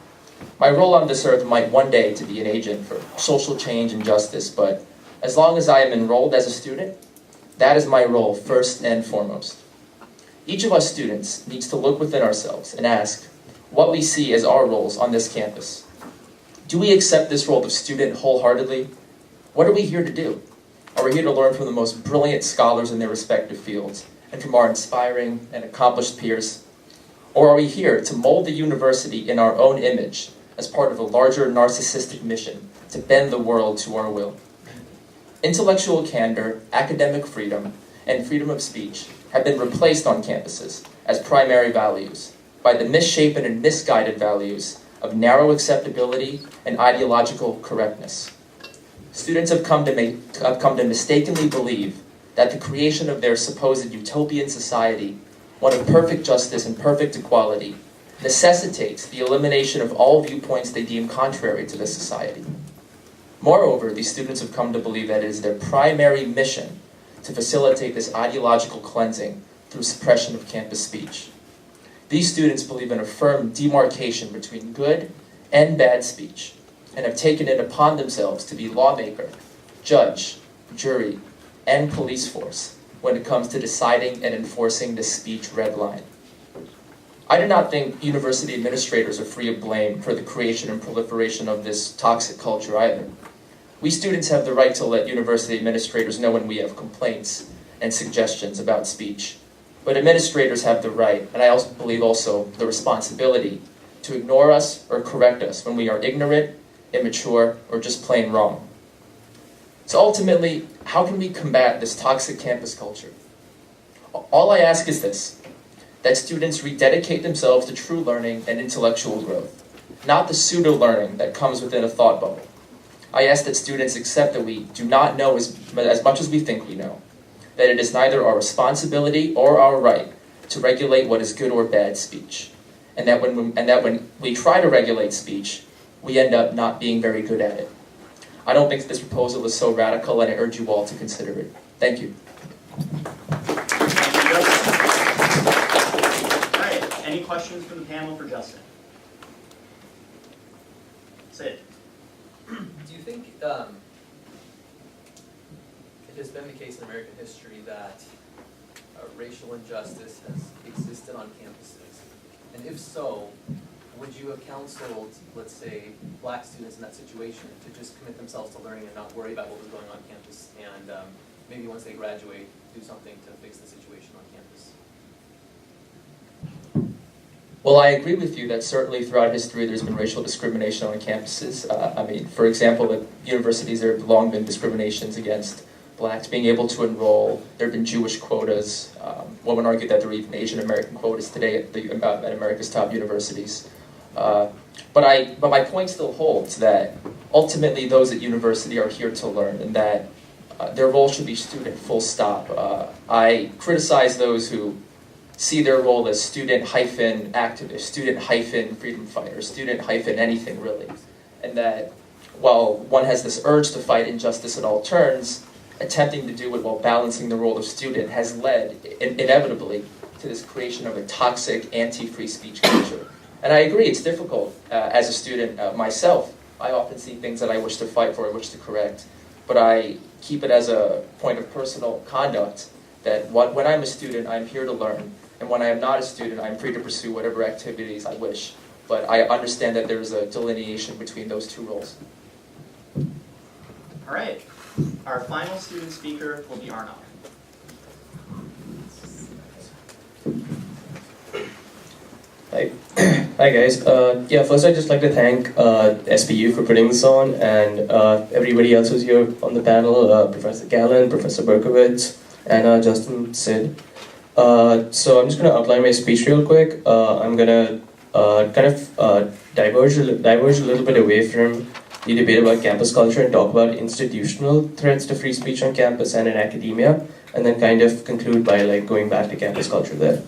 My role on this earth might one day to be an agent for social change and justice, but as long as I am enrolled as a student, that is my role first and foremost. Each of us students needs to look within ourselves and ask what we see as our roles on this campus. Do we accept this role of student wholeheartedly? What are we here to do? Are we here to learn from the most brilliant scholars in their respective fields and from our inspiring and accomplished peers? Or are we here to mold the university in our own image as part of a larger narcissistic mission to bend the world to our will? Intellectual candor, academic freedom, and freedom of speech have been replaced on campuses as primary values by the misshapen and misguided values of narrow acceptability and ideological correctness. Students have come to mistakenly believe that the creation of their supposed utopian society, one of perfect justice and perfect equality, necessitates the elimination of all viewpoints they deem contrary to this society. Moreover, these students have come to believe that it is their primary mission to facilitate this ideological cleansing through suppression of campus speech. These students believe in a firm demarcation between good and bad speech, and have taken it upon themselves to be lawmaker, judge, jury, and police force when it comes to deciding and enforcing the speech red line. I do not think university administrators are free of blame for the creation and proliferation of this toxic culture either. We students have the right to let university administrators know when we have complaints and suggestions about speech. But administrators have the right, and I also believe also the responsibility, to ignore us or correct us when we are ignorant, immature, or just plain wrong. So ultimately, how can we combat this toxic campus culture? All I ask is this: that students rededicate themselves to true learning and intellectual growth, not the pseudo-learning that comes within a thought bubble. I ask that students accept that we do not know as much as we think we know, that it is neither our responsibility or our right to regulate what is good or bad speech, and that when we try to regulate speech, we end up not being very good at it. I don't think this proposal is so radical, and I urge you all to consider it. Thank you. All right, any questions from the panel for Justin? Sid? Do you think it has been the case in American history that racial injustice has existed on campuses? And if so, would you have counseled, let's say, black students in that situation to just commit themselves to learning and not worry about what was going on campus, and maybe once they graduate, do something to fix the situation on campus? Well, I agree with you that certainly throughout history there's been racial discrimination on campuses. For example, at universities there have long been discriminations against blacks being able to enroll. There have been Jewish quotas. One would argue that there are even Asian American quotas today at America's top universities. But my point still holds that ultimately those at university are here to learn, and that their role should be student, full stop. I criticize those who see their role as student-activist, student-freedom fighter, student-anything really. And that while one has this urge to fight injustice at all turns, attempting to do it while balancing the role of student has led, inevitably, to this creation of a toxic anti-free speech culture. And I agree, it's difficult as a student myself. I often see things that I wish to fight for, I wish to correct, but I keep it as a point of personal conduct that when I'm a student, I'm here to learn, and when I am not a student, I'm free to pursue whatever activities I wish. But I understand that there's a delineation between those two roles. All right, our final student speaker will be Arnav. Hi. Hi guys. First I'd just like to thank SPU for putting this on, and everybody else who's here on the panel, Professor Callan, Professor Berkowitz, and Justin, Sid. So I'm just going to outline my speech real quick. I'm going to diverge a little bit away from the debate about campus culture and talk about institutional threats to free speech on campus and in academia, and then kind of conclude by going back to campus culture there.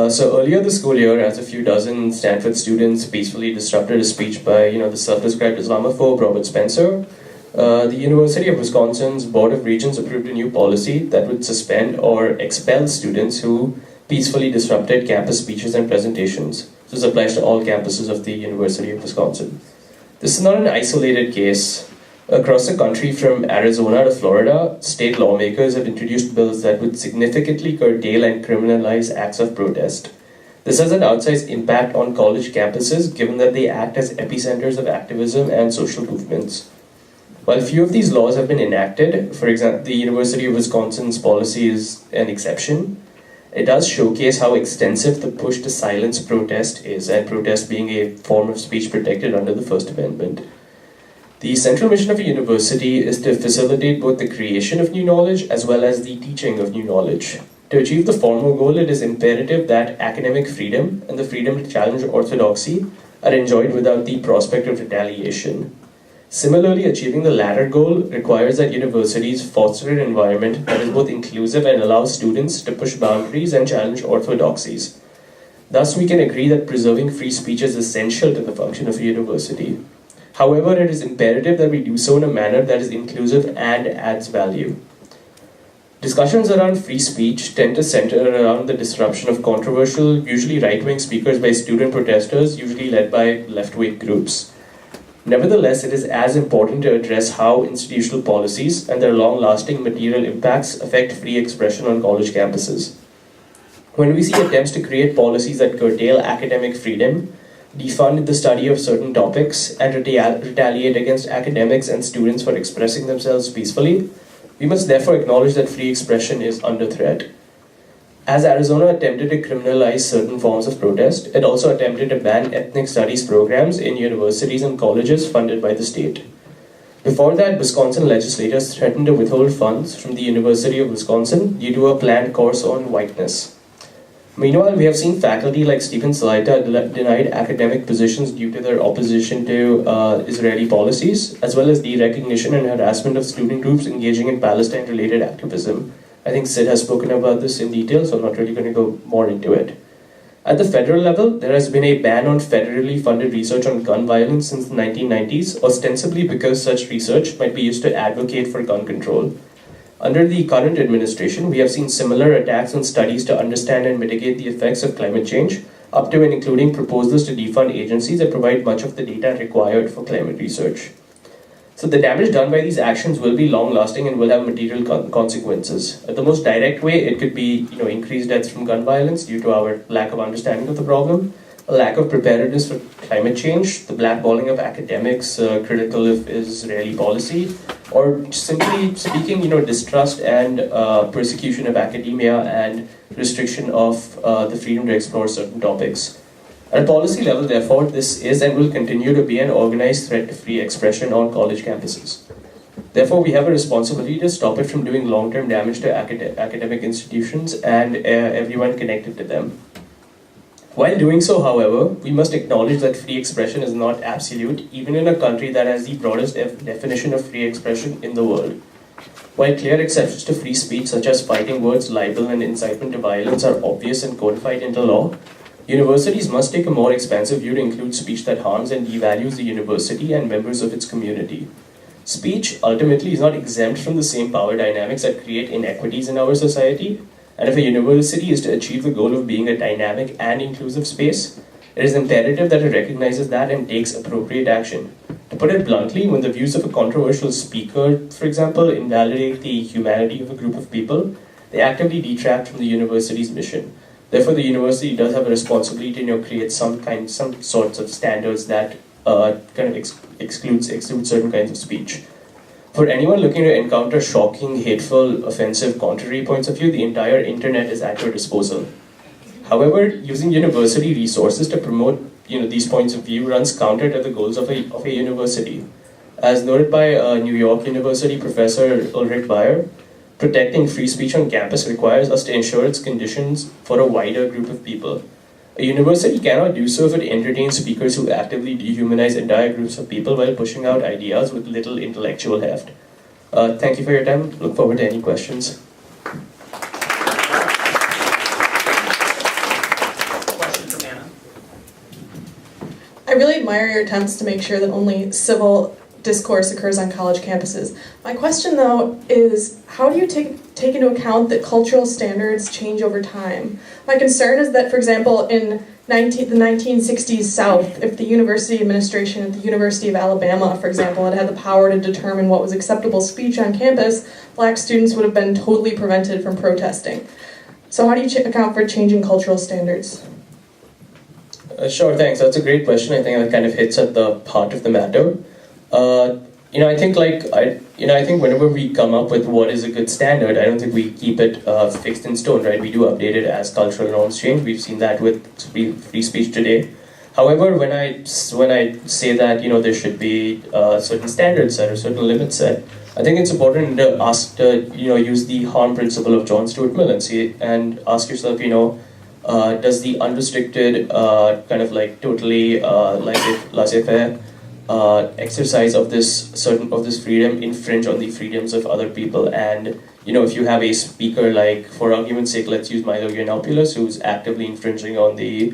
So earlier this school year, as a few dozen Stanford students peacefully disrupted a speech by the self-described Islamophobe Robert Spencer, the University of Wisconsin's Board of Regents approved a new policy that would suspend or expel students who peacefully disrupted campus speeches and presentations. This applies to all campuses of the University of Wisconsin. This is not an isolated case. Across the country, from Arizona to Florida, state lawmakers have introduced bills that would significantly curtail and criminalize acts of protest. This has an outsized impact on college campuses, given that they act as epicenters of activism and social movements. While few of these laws have been enacted, for example, the University of Wisconsin's policy is an exception. It does showcase how extensive the push to silence protest is, and protest being a form of speech protected under the First Amendment. The central mission of a university is to facilitate both the creation of new knowledge as well as the teaching of new knowledge. To achieve the former goal, it is imperative that academic freedom and the freedom to challenge orthodoxy are enjoyed without the prospect of retaliation. Similarly, achieving the latter goal requires that universities foster an environment that is both inclusive and allows students to push boundaries and challenge orthodoxies. Thus, we can agree that preserving free speech is essential to the function of a university. However, it is imperative that we do so in a manner that is inclusive and adds value. Discussions around free speech tend to center around the disruption of controversial, usually right-wing speakers by student protesters, usually led by left-wing groups. Nevertheless, it is as important to address how institutional policies and their long-lasting material impacts affect free expression on college campuses. When we see attempts to create policies that curtail academic freedom, defund the study of certain topics, and retaliate against academics and students for expressing themselves peacefully, we must therefore acknowledge that free expression is under threat. As Arizona attempted to criminalize certain forms of protest, it also attempted to ban ethnic studies programs in universities and colleges funded by the state. Before that, Wisconsin legislators threatened to withhold funds from the University of Wisconsin due to a planned course on whiteness. Meanwhile, we have seen faculty like Stephen Salaita denied academic positions due to their opposition to Israeli policies, as well as the recognition and harassment of student groups engaging in Palestine-related activism. I think Sid has spoken about this in detail, so I'm not really going to go more into it. At the federal level, there has been a ban on federally funded research on gun violence since the 1990s, ostensibly because such research might be used to advocate for gun control. Under the current administration, we have seen similar attacks on studies to understand and mitigate the effects of climate change, up to and including proposals to defund agencies that provide much of the data required for climate research. So the damage done by these actions will be long-lasting and will have material consequences. At the most direct way, it could be increased deaths from gun violence due to our lack of understanding of the problem, a lack of preparedness for climate change, the blackballing of academics critical of Israeli policy, or simply speaking, distrust and persecution of academia and restriction of the freedom to explore certain topics. At a policy level, therefore, this is and will continue to be an organized threat to free expression on college campuses. Therefore, we have a responsibility to stop it from doing long-term damage to academic institutions and everyone connected to them. While doing so, however, we must acknowledge that free expression is not absolute, even in a country that has the broadest definition of free expression in the world. While clear exceptions to free speech, such as fighting words, libel, and incitement to violence, are obvious and codified into law, universities must take a more expansive view to include speech that harms and devalues the university and members of its community. Speech ultimately is not exempt from the same power dynamics that create inequities in our society, and if a university is to achieve the goal of being a dynamic and inclusive space, it is imperative that it recognizes that and takes appropriate action. To put it bluntly, when the views of a controversial speaker, for example, invalidate the humanity of a group of people, they actively detract from the university's mission. Therefore, the university does have a responsibility to create some sorts of standards that exclude certain kinds of speech. For anyone looking to encounter shocking, hateful, offensive, contrary points of view, the entire internet is at your disposal. However, using university resources to promote these points of view runs counter to the goals of a university. As noted by New York University professor Ulrich Bayer, protecting free speech on campus requires us to ensure its conditions for a wider group of people. A university cannot do so if it entertains speakers who actively dehumanize entire groups of people while pushing out ideas with little intellectual heft. Thank you for your time. Look forward to any questions. Question from Anna. I really admire your attempts to make sure that only civil discourse occurs on college campuses. My question, though, is how do you take into account that cultural standards change over time? My concern is that, for example, in the 1960s South, if the university administration at the University of Alabama, for example, had the power to determine what was acceptable speech on campus, black students would have been totally prevented from protesting. So how do you account for changing cultural standards? Sure, thanks. That's a great question. I think that kind of hits at the heart of the matter. I think whenever we come up with what is a good standard, I don't think we keep it fixed in stone, right? We do update it as cultural norms change. We've seen that with free speech today. However, when I say that there should be certain standards set or certain limits set, I think it's important to ask to use the harm principle of John Stuart Mill and ask yourself, does the unrestricted totally laissez-faire exercise of this freedom infringe on the freedoms of other people? And if you have a speaker, like, for argument's sake, let's use Milo Yiannopoulos, who's actively infringing on the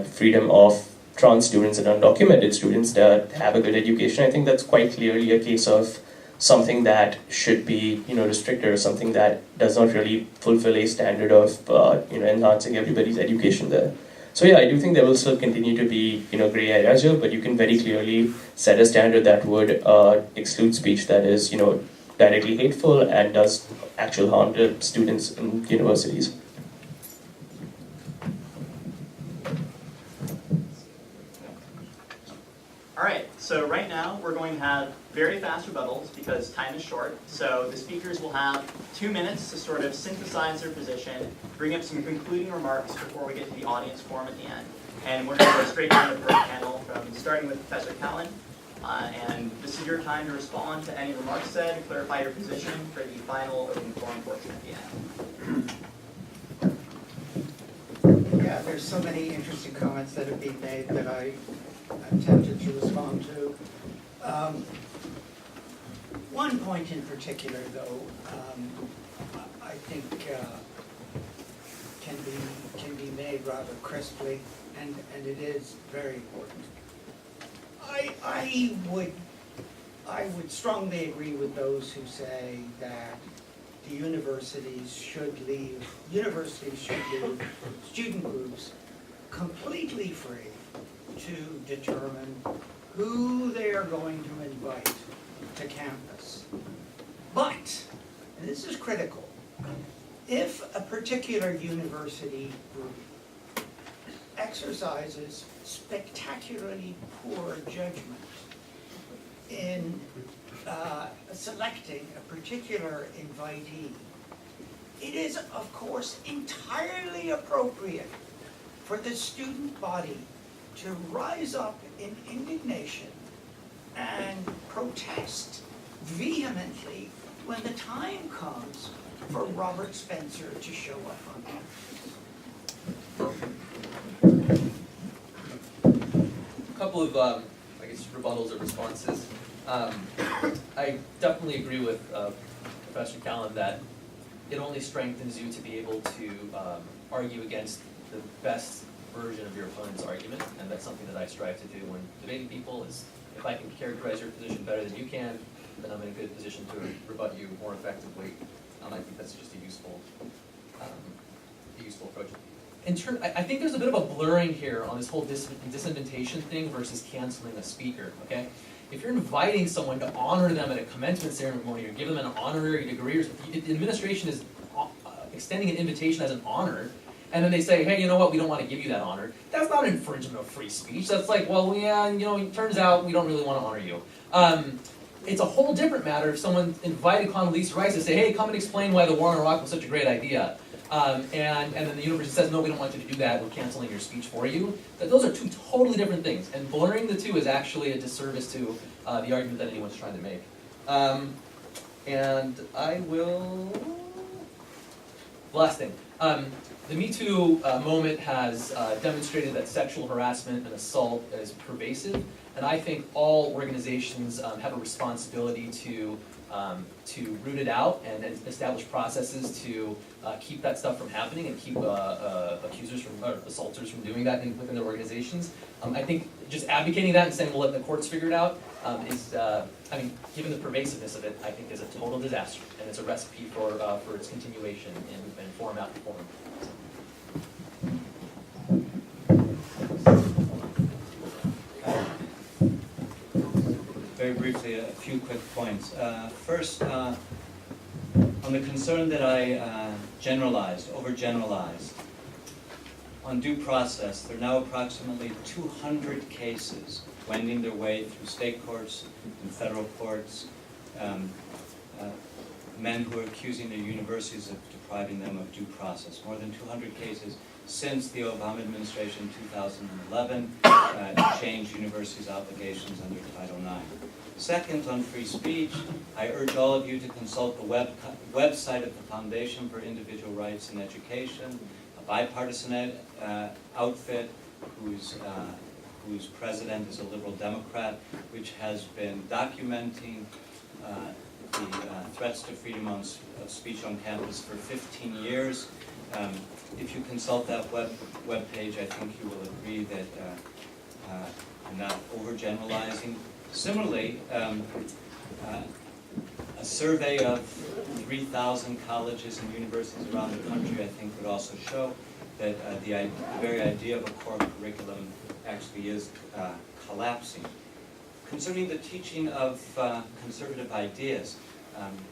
freedom of trans students and undocumented students that have a good education, I think that's quite clearly a case of something that should be restricted, or something that does not really fulfill a standard of enhancing everybody's education there. So yeah, I do think there will still continue to be gray areas here, but you can very clearly set a standard that would exclude speech that is directly hateful and does actual harm to students in universities. All right, so right now we're going to have very fast rebuttals because time is short. So the speakers will have 2 minutes to sort of synthesize their position, bring up some concluding remarks before we get to the audience forum at the end. And we're going to go straight down to the first panel, starting with Professor Callan. And this is your time to respond to any remarks said, clarify your position for the final open forum portion at the end. Yeah, there's so many interesting comments that have been made that I'm tempted to respond to. One point in particular, though, I think can be made rather crisply, and it is very important. I would strongly agree with those who say that the universities should leave student groups completely free to determine who they are going to invite to campus. But, and this is critical, if a particular university group exercises spectacularly poor judgment in selecting a particular invitee, it is, of course, entirely appropriate for the student body to rise up in indignation and protest vehemently when the time comes for Robert Spencer to show up on campus. A couple of, rebuttals or responses. I definitely agree with Professor Callan that it only strengthens you to be able to argue against the best version of your opponent's argument, and that's something that I strive to do when debating people. Is if I can characterize your position better than you can, then I'm in a good position to rebut you more effectively. I think that's just a useful approach. I think there's a bit of a blurring here on this whole disinvitation thing versus canceling a speaker, okay? If you're inviting someone to honor them at a commencement ceremony or give them an honorary degree, or something, the administration is extending an invitation as an honor, and then they say, hey, you know what, we don't want to give you that honor. That's not an infringement of free speech. That's like, well, yeah, you know, it turns out we don't really want to honor you. It's a whole different matter if someone invited Condoleezza Rice to say, hey, come and explain why the war in Iraq was such a great idea. And then the university says, no, we don't want you to do that, we're canceling your speech for you. Those are two totally different things, and blurring the two is actually a disservice to the argument that anyone's trying to make. And I will... Last thing. The Me Too moment has demonstrated that sexual harassment and assault is pervasive, and I think all organizations have a responsibility to root it out and establish processes to keep that stuff from happening and keep accusers or assaulters from doing that within their organizations. I think just advocating that and saying we'll let the courts figure it out is, I mean, given the pervasiveness of it, I think is a total disaster, and it's a recipe for its continuation in form after form. Very briefly, a few quick points. First, on the concern that I overgeneralized, on due process, there are now approximately 200 cases wending their way through state courts and federal courts, men who are accusing their universities of depriving them of due process. More than 200 cases since the Obama administration in 2011 changed universities' obligations under Title IX. Second, on free speech, I urge all of you to consult the website of the Foundation for Individual Rights in Education, a bipartisan outfit whose president is a liberal Democrat, which has been documenting the threats to freedom of speech on campus for 15 years. If you consult that web page, I think you will agree that I'm not overgeneralizing. Similarly, a survey of 3,000 colleges and universities around the country, I think, would also show that the very idea of a core curriculum actually is collapsing. Concerning the teaching of conservative ideas,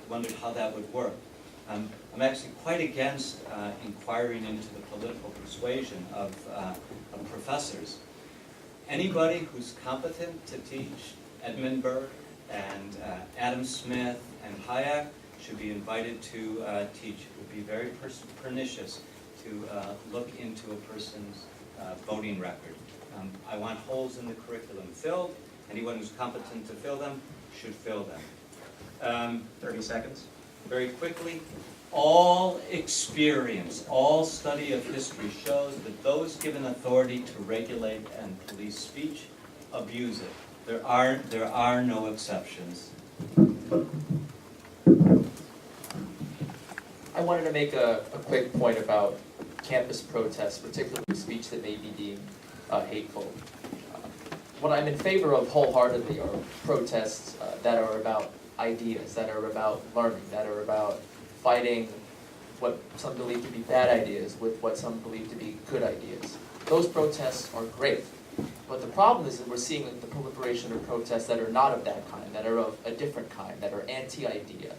wondered how that would work. I'm actually quite against inquiring into the political persuasion of professors. Anybody who's competent to teach Edmund Burke and Adam Smith and Hayek should be invited to teach. It would be very pernicious to look into a person's voting record. I want holes in the curriculum filled. Anyone who's competent to fill them should fill them. 30 seconds. Very quickly, all experience, all study of history shows that those given authority to regulate and police speech abuse it. There are no exceptions. I wanted to make a quick point about campus protests, particularly speech that may be deemed hateful. What I'm in favor of wholeheartedly are protests that are about ideas, that are about learning, that are about fighting what some believe to be bad ideas with what some believe to be good ideas. Those protests are great. But the problem is that we're seeing the proliferation of protests that are not of that kind, that are of a different kind, that are anti-idea.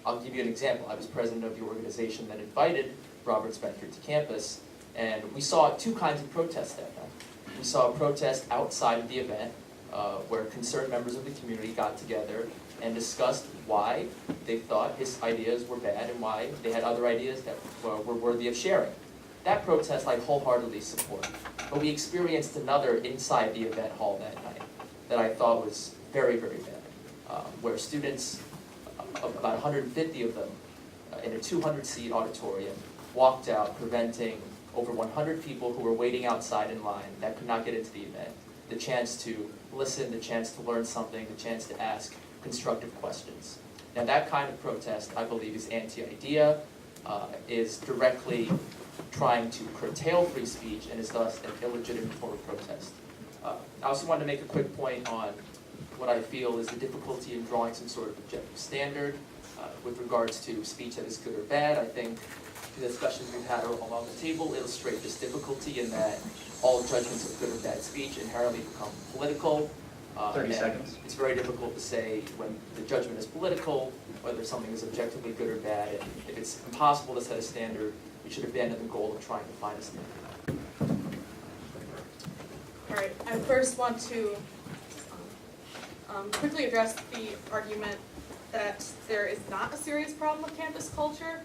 I'll give you an example. I was president of the organization that invited Robert Spencer to campus, and we saw two kinds of protests that night. We saw a protest outside of the event where concerned members of the community got together and discussed why they thought his ideas were bad and why they had other ideas that were worthy of sharing. That protest I wholeheartedly support. But we experienced another inside the event hall that night that I thought was very, very bad, where students, about 150 of them, in a 200-seat auditorium, walked out, preventing over 100 people who were waiting outside in line that could not get into the event the chance to listen, the chance to learn something, the chance to ask constructive questions. Now that kind of protest, I believe, is anti-idea, is directly trying to curtail free speech, and is thus an illegitimate form of protest. I also wanted to make a quick point on what I feel is the difficulty in drawing some sort of objective standard with regards to speech that is good or bad. I think the discussions we've had along the table illustrate this difficulty in that all judgments of good or bad speech inherently become political. 30 and seconds. It's very difficult to say when the judgment is political, whether something is objectively good or bad. And if it's impossible to set a standard, we should abandon the goal of trying to find a standard. All right, I first want to quickly address the argument that there is not a serious problem with campus culture.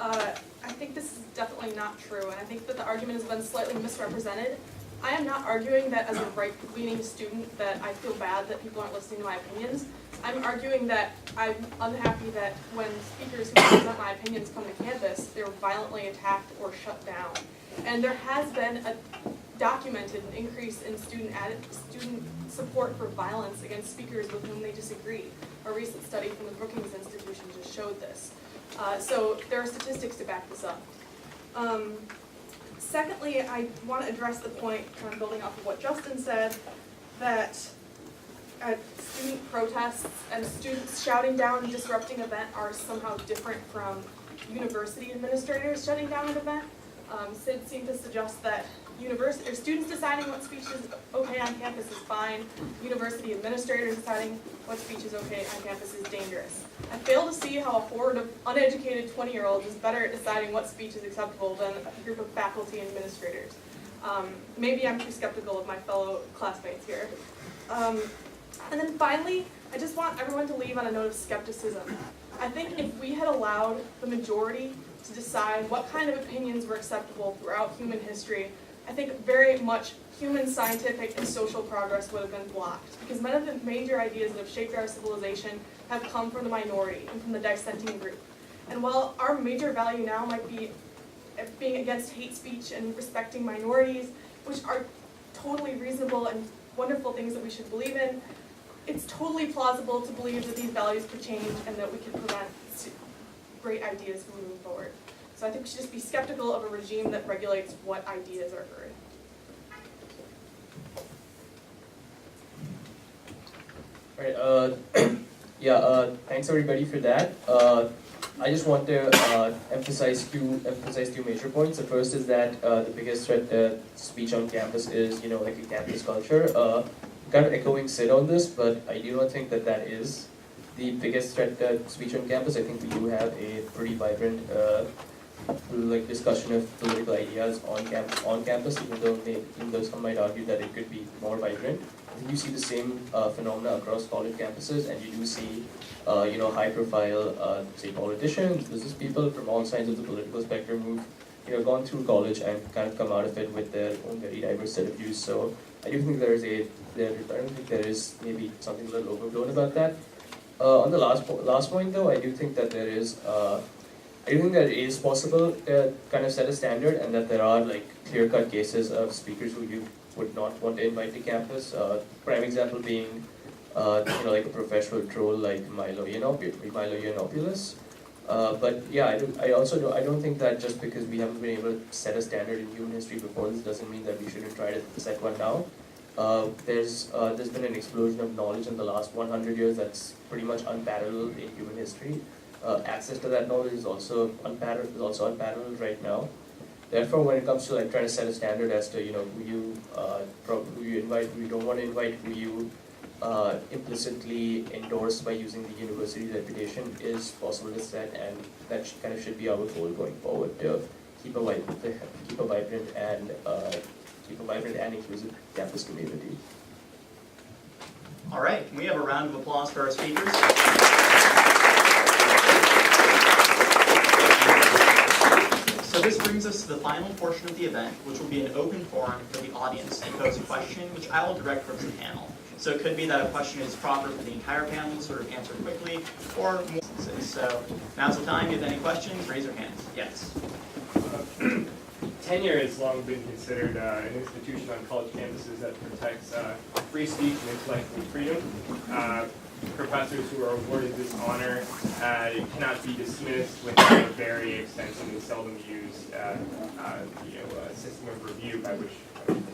I think this is definitely not true, and I think that the argument has been slightly misrepresented. I am not arguing that as a right-leaning student that I feel bad that people aren't listening to my opinions. I'm arguing that I'm unhappy that when speakers who represent my opinions come to campus, they're violently attacked or shut down. And there has been a documented an increase in student support for violence against speakers with whom they disagree. A recent study from the Brookings Institution just showed this. So there are statistics to back this up. Secondly, I want to address the point, kind of building off of what Justin said, that student protests and students shouting down and disrupting an event are somehow different from university administrators shutting down an event. Sid seemed to suggest that students deciding what speech is okay on campus is fine. University administrators deciding what speech is okay on campus is dangerous. I fail to see how a horde of uneducated 20-year-olds is better at deciding what speech is acceptable than a group of faculty and administrators. Maybe I'm too skeptical of my fellow classmates here. And then finally, I just want everyone to leave on a note of skepticism. I think if we had allowed the majority to decide what kind of opinions were acceptable throughout human history, I think very much human scientific and social progress would have been blocked, because many of the major ideas that have shaped our civilization have come from the minority and from the dissenting group. And while our major value now might be being against hate speech and respecting minorities, which are totally reasonable and wonderful things that we should believe in, it's totally plausible to believe that these values could change and that we can prevent great ideas from moving forward. So I think we should just be skeptical of a regime that regulates what ideas are heard. Alright, thanks everybody for that. I just want to emphasize two major points. The first is that the biggest threat to speech on campus is, like a campus culture. Kind of echoing Sid on this, but I do not think that that is the biggest threat to speech on campus. I think we do have a pretty vibrant discussion of political ideas on campus, even though some might argue that it could be more vibrant. I think you see the same phenomena across college campuses, and you do see high-profile, say, politicians, business people from all sides of the political spectrum who've gone through college and kind of come out of it with their own very diverse set of views. So I do think I don't think there is maybe something a little overblown about that. On the last point though, I do think that there is it is possible to kind of set a standard, and that there are clear-cut cases of speakers who you would not want to invite to campus. Prime example being like a professional troll like Milo Yiannopoulos. But yeah, I don't think that just because we haven't been able to set a standard in human history before this doesn't mean that we shouldn't try to set one now. There's been an explosion of knowledge in the last 100 years that's pretty much unparalleled in human history. Access to that knowledge is also unparalleled right now. Therefore, when it comes to trying to set a standard as to who you invite, who you don't want to invite, who you implicitly endorse by using the university's reputation, is possible to set, and that kind of should be our goal going forward, to keep a vibrant and inclusive campus community. All right, can we have a round of applause for our speakers? So this brings us to the final portion of the event, which will be an open forum for the audience to pose a question, which I will direct towards the panel. So it could be that a question is proper for the entire panel to sort of answer quickly, or more instances. So now's the time. If you have any questions, raise your hands. Yes. Tenure has long been considered an institution on college campuses that protects free speech and intellectual freedom. Professors who are awarded this honor cannot be dismissed without a very extensive and seldom used system of review by which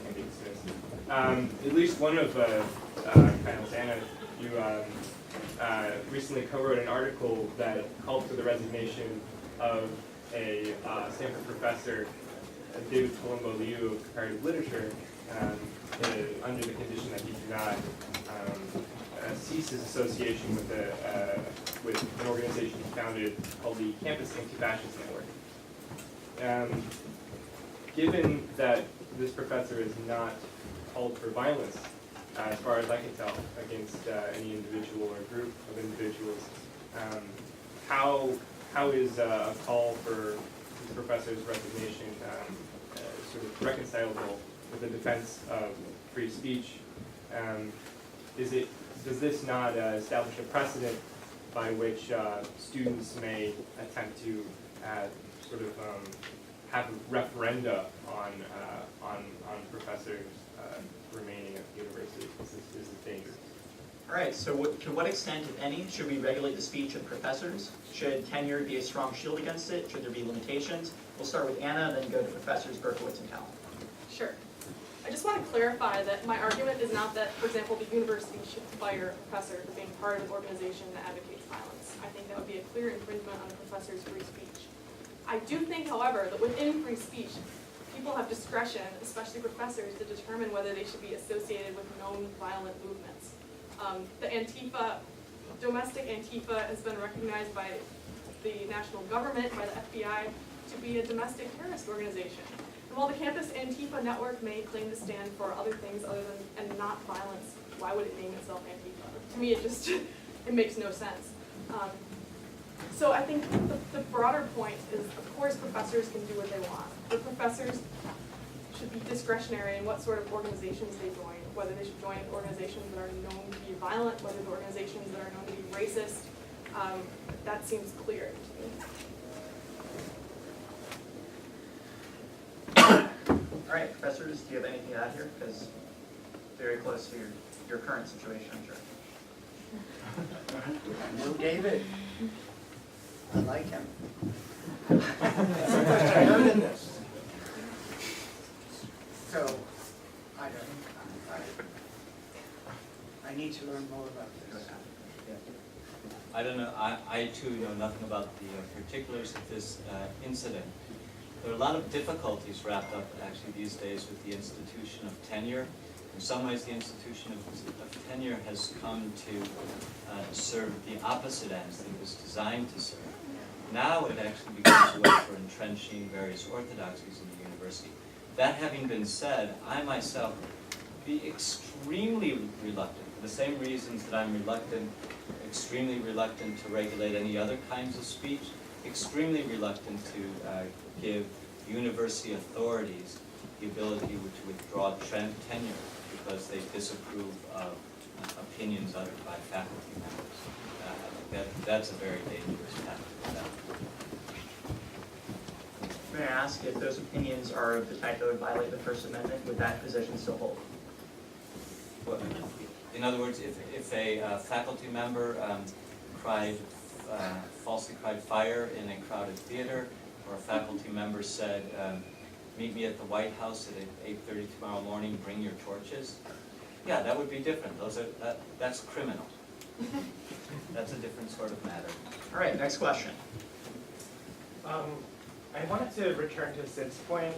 can be dismissed. At least one of panelists, Anna, you recently co-wrote an article that called for the resignation of a Stanford professor, David Colombo Liu, of comparative literature, under the condition that he do not cease his association with an organization he founded called the Campus Anti-Fascist Network. Given that this professor is not called for violence, as far as I can tell, against any individual or group of individuals, how is a call for this professor's resignation sort of reconcilable with the defense of free speech? Does this not establish a precedent by which students may attempt to sort of have a referenda on professors remaining at the university? This is dangerous. All right, so to what extent, if any, should we regulate the speech of professors? Should tenure be a strong shield against it? Should there be limitations? We'll start with Anna, then go to Professors Berkowitz and Callan. Sure. I just want to clarify that my argument is not that, for example, the university should fire a professor for being part of an organization that advocates violence. I think that would be a clear infringement on a professor's free speech. I do think, however, that within free speech, people have discretion, especially professors, to determine whether they should be associated with known violent movements. The Antifa, domestic Antifa has been recognized by the national government, by the FBI, to be a domestic terrorist organization. And while the Campus Antifa network may claim to stand for other things other than, and not violence, why would it name itself Antifa? To me, it makes no sense. So I think the broader point is, of course, professors can do what they want, but professors should be discretionary in what sort of organizations they join, whether they should join organizations that are known to be violent, whether the organizations that are known to be racist. That seems clear to me. All right, professors, do you have anything to add here? Because very close to your current situation, I'm sure. I know David. I like him. I heard in this. So, I need to learn more about this. I don't know, I too know nothing about the particulars of this incident. There are a lot of difficulties wrapped up actually these days with the institution of tenure. In some ways, the institution of tenure has come to serve the opposite ends that it was designed to serve. Now it actually becomes a way for entrenching various orthodoxies in the university. That having been said, I myself be extremely reluctant, for the same reasons that I'm extremely reluctant to regulate any other kinds of speech, extremely reluctant to give university authorities the ability to withdraw tenure because they disapprove of opinions uttered by faculty members. That's a very dangerous path. May I ask if those opinions are of the type that would violate the First Amendment, would that position still hold? Well, in other words, if a faculty member falsely cried fire in a crowded theater, or a faculty member said, meet me at the White House at 8:30 tomorrow morning, bring your torches, yeah, that would be different. That's criminal. That's a different sort of matter. All right, next question. I wanted to return to Sid's point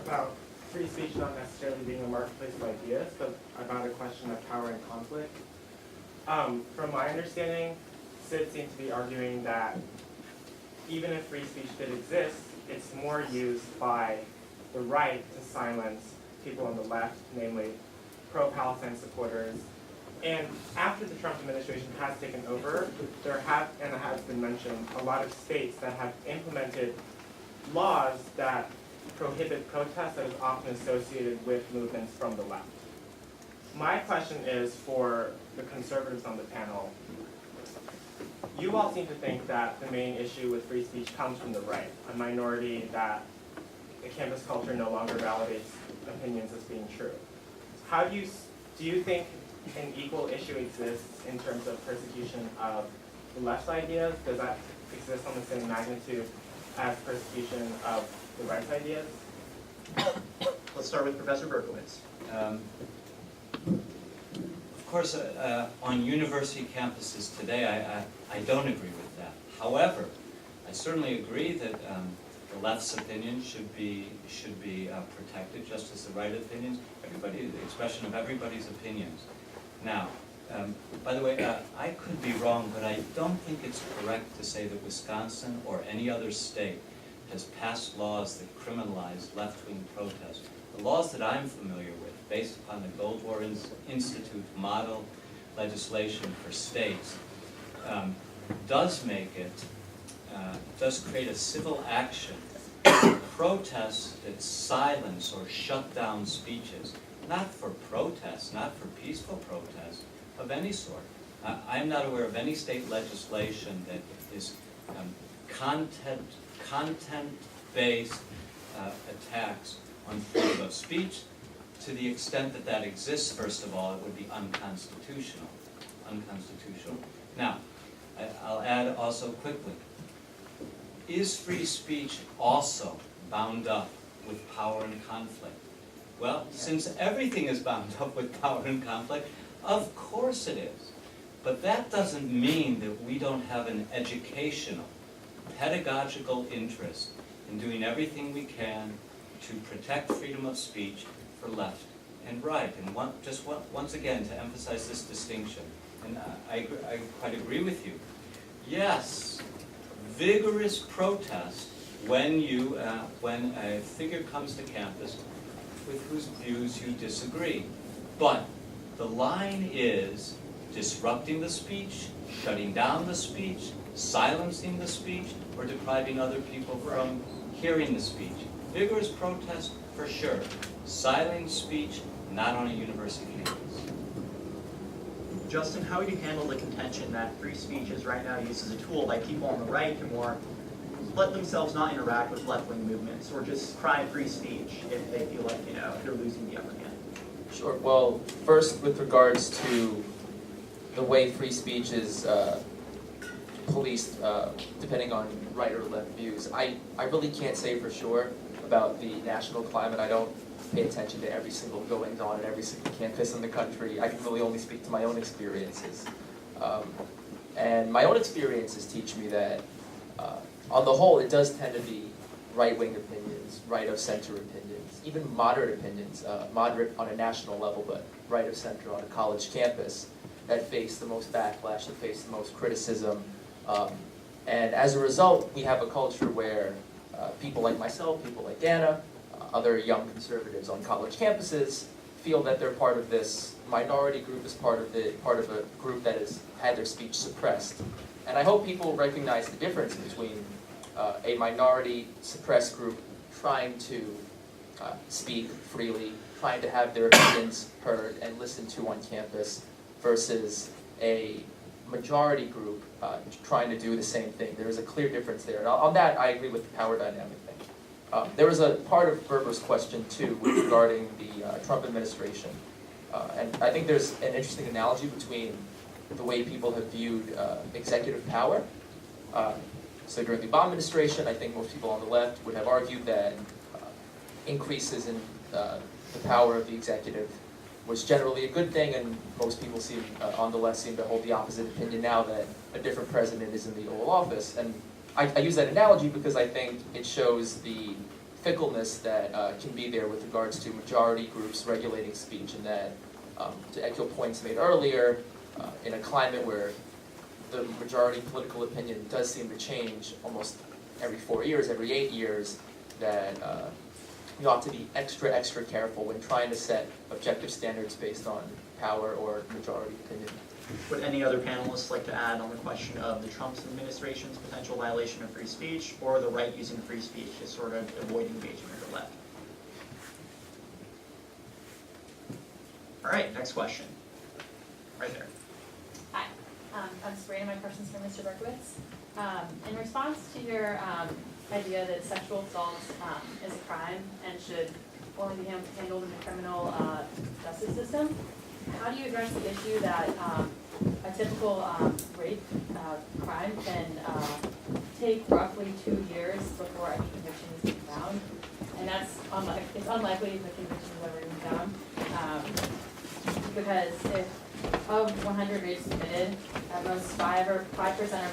about free speech not necessarily being a marketplace of ideas, but about a question of power and conflict. From my understanding, Sid seemed to be arguing that even if free speech did exist, it's more used by the right to silence people on the left, namely pro-Palestine supporters. And after the Trump administration has taken over, there have, and it has been mentioned, a lot of states that have implemented laws that prohibit protests that is often associated with movements from the left. My question is for the conservatives on the panel. You all seem to think that the main issue with free speech comes from the right, a minority that the campus culture no longer validates opinions as being true. Do you think an equal issue exists in terms of persecution of the left's ideas? Does that exist on the same magnitude as persecution of the right's ideas? Let's start with Professor Berkowitz. Of course, on university campuses today, I don't agree with that. However, I certainly agree that the left's opinion should be protected, just as the right opinions. The expression of everybody's opinions. Now, by the way, I could be wrong, but I don't think it's correct to say that Wisconsin or any other state has passed laws that criminalize left-wing protest. The laws that I'm familiar with, based upon the Gold War Institute model legislation for states, does create a civil action for protests that silence or shut down speeches, not for protests, not for peaceful protests of any sort. I'm not aware of any state legislation that is content-based attacks on freedom of speech. To the extent that that exists, first of all, it would be unconstitutional. Now, I'll add also quickly, is free speech also bound up with power and conflict? Well, since everything is bound up with power and conflict, of course it is. But that doesn't mean that we don't have an educational, pedagogical interest in doing everything we can to protect freedom of speech for left and right. And once again, to emphasize this distinction, and I quite agree with you. Yes, vigorous protest when a figure comes to campus with whose views you disagree. But the line is disrupting the speech, shutting down the speech, silencing the speech, or depriving other people from hearing the speech. Vigorous protest, for sure. Silent speech, not on a university campus. Justin, how would you handle the contention that free speech is right now used as a tool by people on the right to more let themselves not interact with left-wing movements or just cry free speech if they feel like, they're losing the upper hand? Sure. Well, first, with regards to the way free speech is policed, depending on right or left views, I really can't say for sure about the national climate. I don't pay attention to every single goings on at every single campus in the country. I can really only speak to my own experiences. And my own experiences teach me that, on the whole, it does tend to be right-wing opinions, right-of-center opinions, even moderate opinions, moderate on a national level, but right-of-center on a college campus, that face the most backlash, that face the most criticism. And as a result, we have a culture where people like myself, people like Anna, other young conservatives on college campuses feel that they're part of this minority group, as part of a group that has had their speech suppressed. And I hope people recognize the difference between a minority suppressed group trying to speak freely, trying to have their opinions heard and listened to on campus, versus a majority group trying to do the same thing. There is a clear difference there. And on that, I agree with the power dynamic thing. There was a part of Berber's question, too, regarding the Trump administration. And I think there's an interesting analogy between the way people have viewed executive power. So during the Obama administration, I think most people on the left would have argued that increases in the power of the executive was generally a good thing, and most people on the left seem to hold the opposite opinion now that a different president is in the Oval Office. And I use that analogy because I think it shows the fickleness that can be there with regards to majority groups regulating speech, and that, to echo points made earlier, in a climate where the majority political opinion does seem to change almost every 4 years, every 8 years, that you ought to be extra careful when trying to set objective standards based on power or majority opinion. Would any other panelists like to add on the question of the Trump administration's potential violation of free speech, or the right using free speech to sort of avoid engagement with the left? All right, next question. Right there. Hi, I'm Sabrina. My question's for Mr. Berkowitz. In response to your idea that sexual assault is a crime and should only be handled in the criminal justice system, how do you address the issue that a typical rape crime can take roughly 2 years before any conviction is found? And that's it's unlikely the conviction will ever be found. Because if of 100 rapes committed, at most 5% are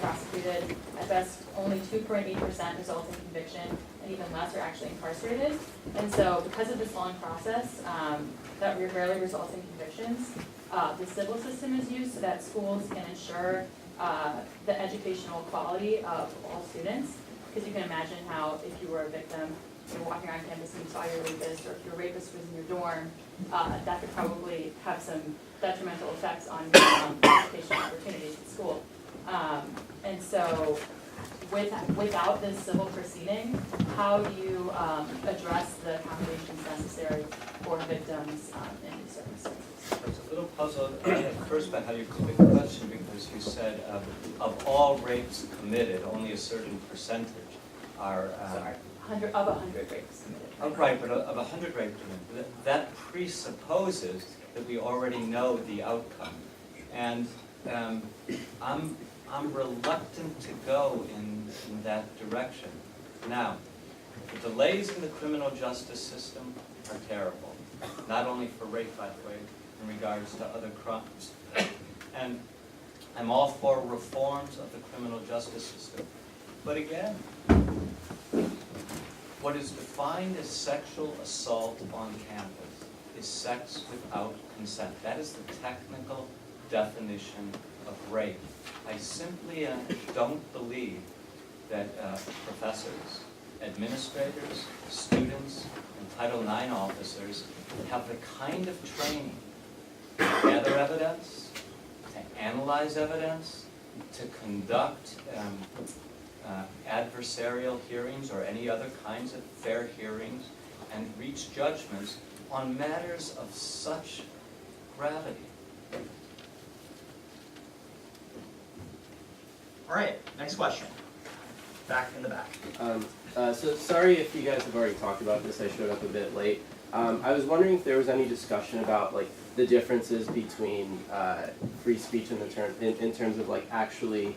prosecuted, at best only 2.8% result in conviction, and even less are actually incarcerated. And so because of this long process that rarely results in convictions, the civil system is used so that schools can ensure the educational quality of all students. Because you can imagine how if you were a victim, you're walking around campus and you saw your rapist, or if your rapist was in your dorm, that could probably have some detrimental effects on your educational opportunities at school. And so without this civil proceeding, how do you address the accommodations necessary for victims in these circumstances? I was a little puzzled at first by how you put the question, because you said of all rapes committed, only a certain percentage are... Sorry, 100 rapes committed. Right, but of 100 rapes committed, that presupposes that we already know the outcome. And I'm reluctant to go in that direction. Now, the delays in the criminal justice system are terrible, not only for rape, by the way, in regards to other crimes. And I'm all for reforms of the criminal justice system. But again, what is defined as sexual assault on campus is sex without consent. That is the technical definition of rape. I simply don't believe that professors, administrators, students, and Title IX officers have the kind of training to gather evidence, to analyze evidence, to conduct adversarial hearings or any other kinds of fair hearings, and reach judgments on matters of such gravity. All right, next question. Back in the back. So sorry if you guys have already talked about this, I showed up a bit late. I was wondering if there was any discussion about like the differences between free speech in terms of like actually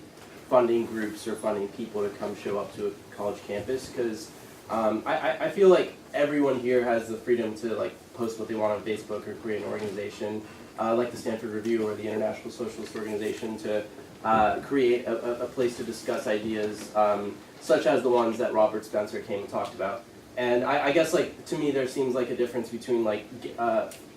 funding groups or funding people to come show up to a college campus, because I feel like everyone here has the freedom to like post what they want on Facebook or create an organization like the Stanford Review or the International Socialist Organization to create a place to discuss ideas such as the ones that Robert Spencer came and talked about. And I guess like to me there seems like a difference between like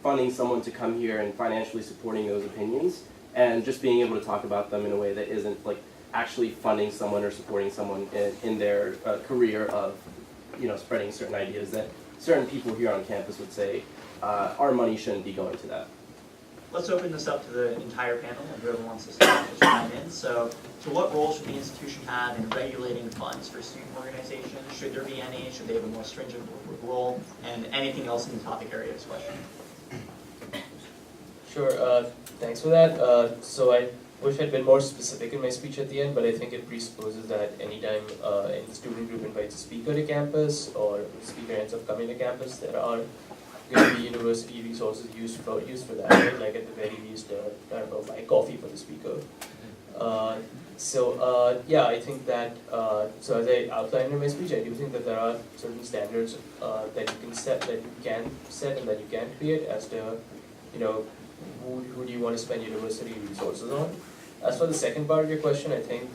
funding someone to come here and financially supporting those opinions and just being able to talk about them in a way that isn't like actually funding someone or supporting someone in their career of, you know, spreading certain ideas that certain people here on campus would say our money shouldn't be going to that. Let's open this up to the entire panel, and whoever wants to start, just chime in. So what role should the institution have in regulating funds for student organizations? Should there be any? Should they have a more stringent role? And anything else in the topic area of this question? Sure, thanks for that. So I wish I'd been more specific in my speech at the end, but I think it presupposes that anytime any student group invites a speaker to campus or a speaker ends up coming to campus, there are going to be university resources used for that, right? Like at the very least, I don't know, buy coffee for the speaker. Yeah, I think that, so as I outlined in my speech, I do think that there are certain standards that you can set, and that you can create as to, you know, who do you want to spend university resources on. As for the second part of your question, I think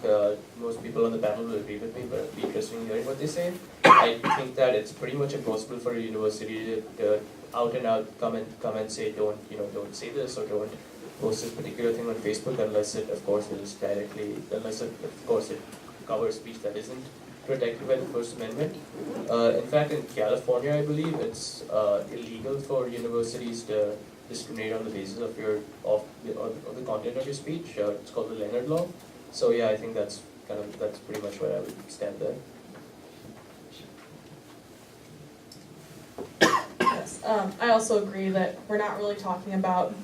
most people on the panel will agree with me, but it'll be interesting hearing what they say. I think that it's pretty much impossible for a university to out and out come and say don't say this or don't post this particular thing on Facebook unless it of course it covers speech that isn't protected by the First Amendment. In fact, in California, I believe it's illegal for universities to discriminate on the basis of the content of your speech. It's called the Leonard Law. So yeah, I think that's pretty much where I would stand there. Yes, I also agree that we're not really talking about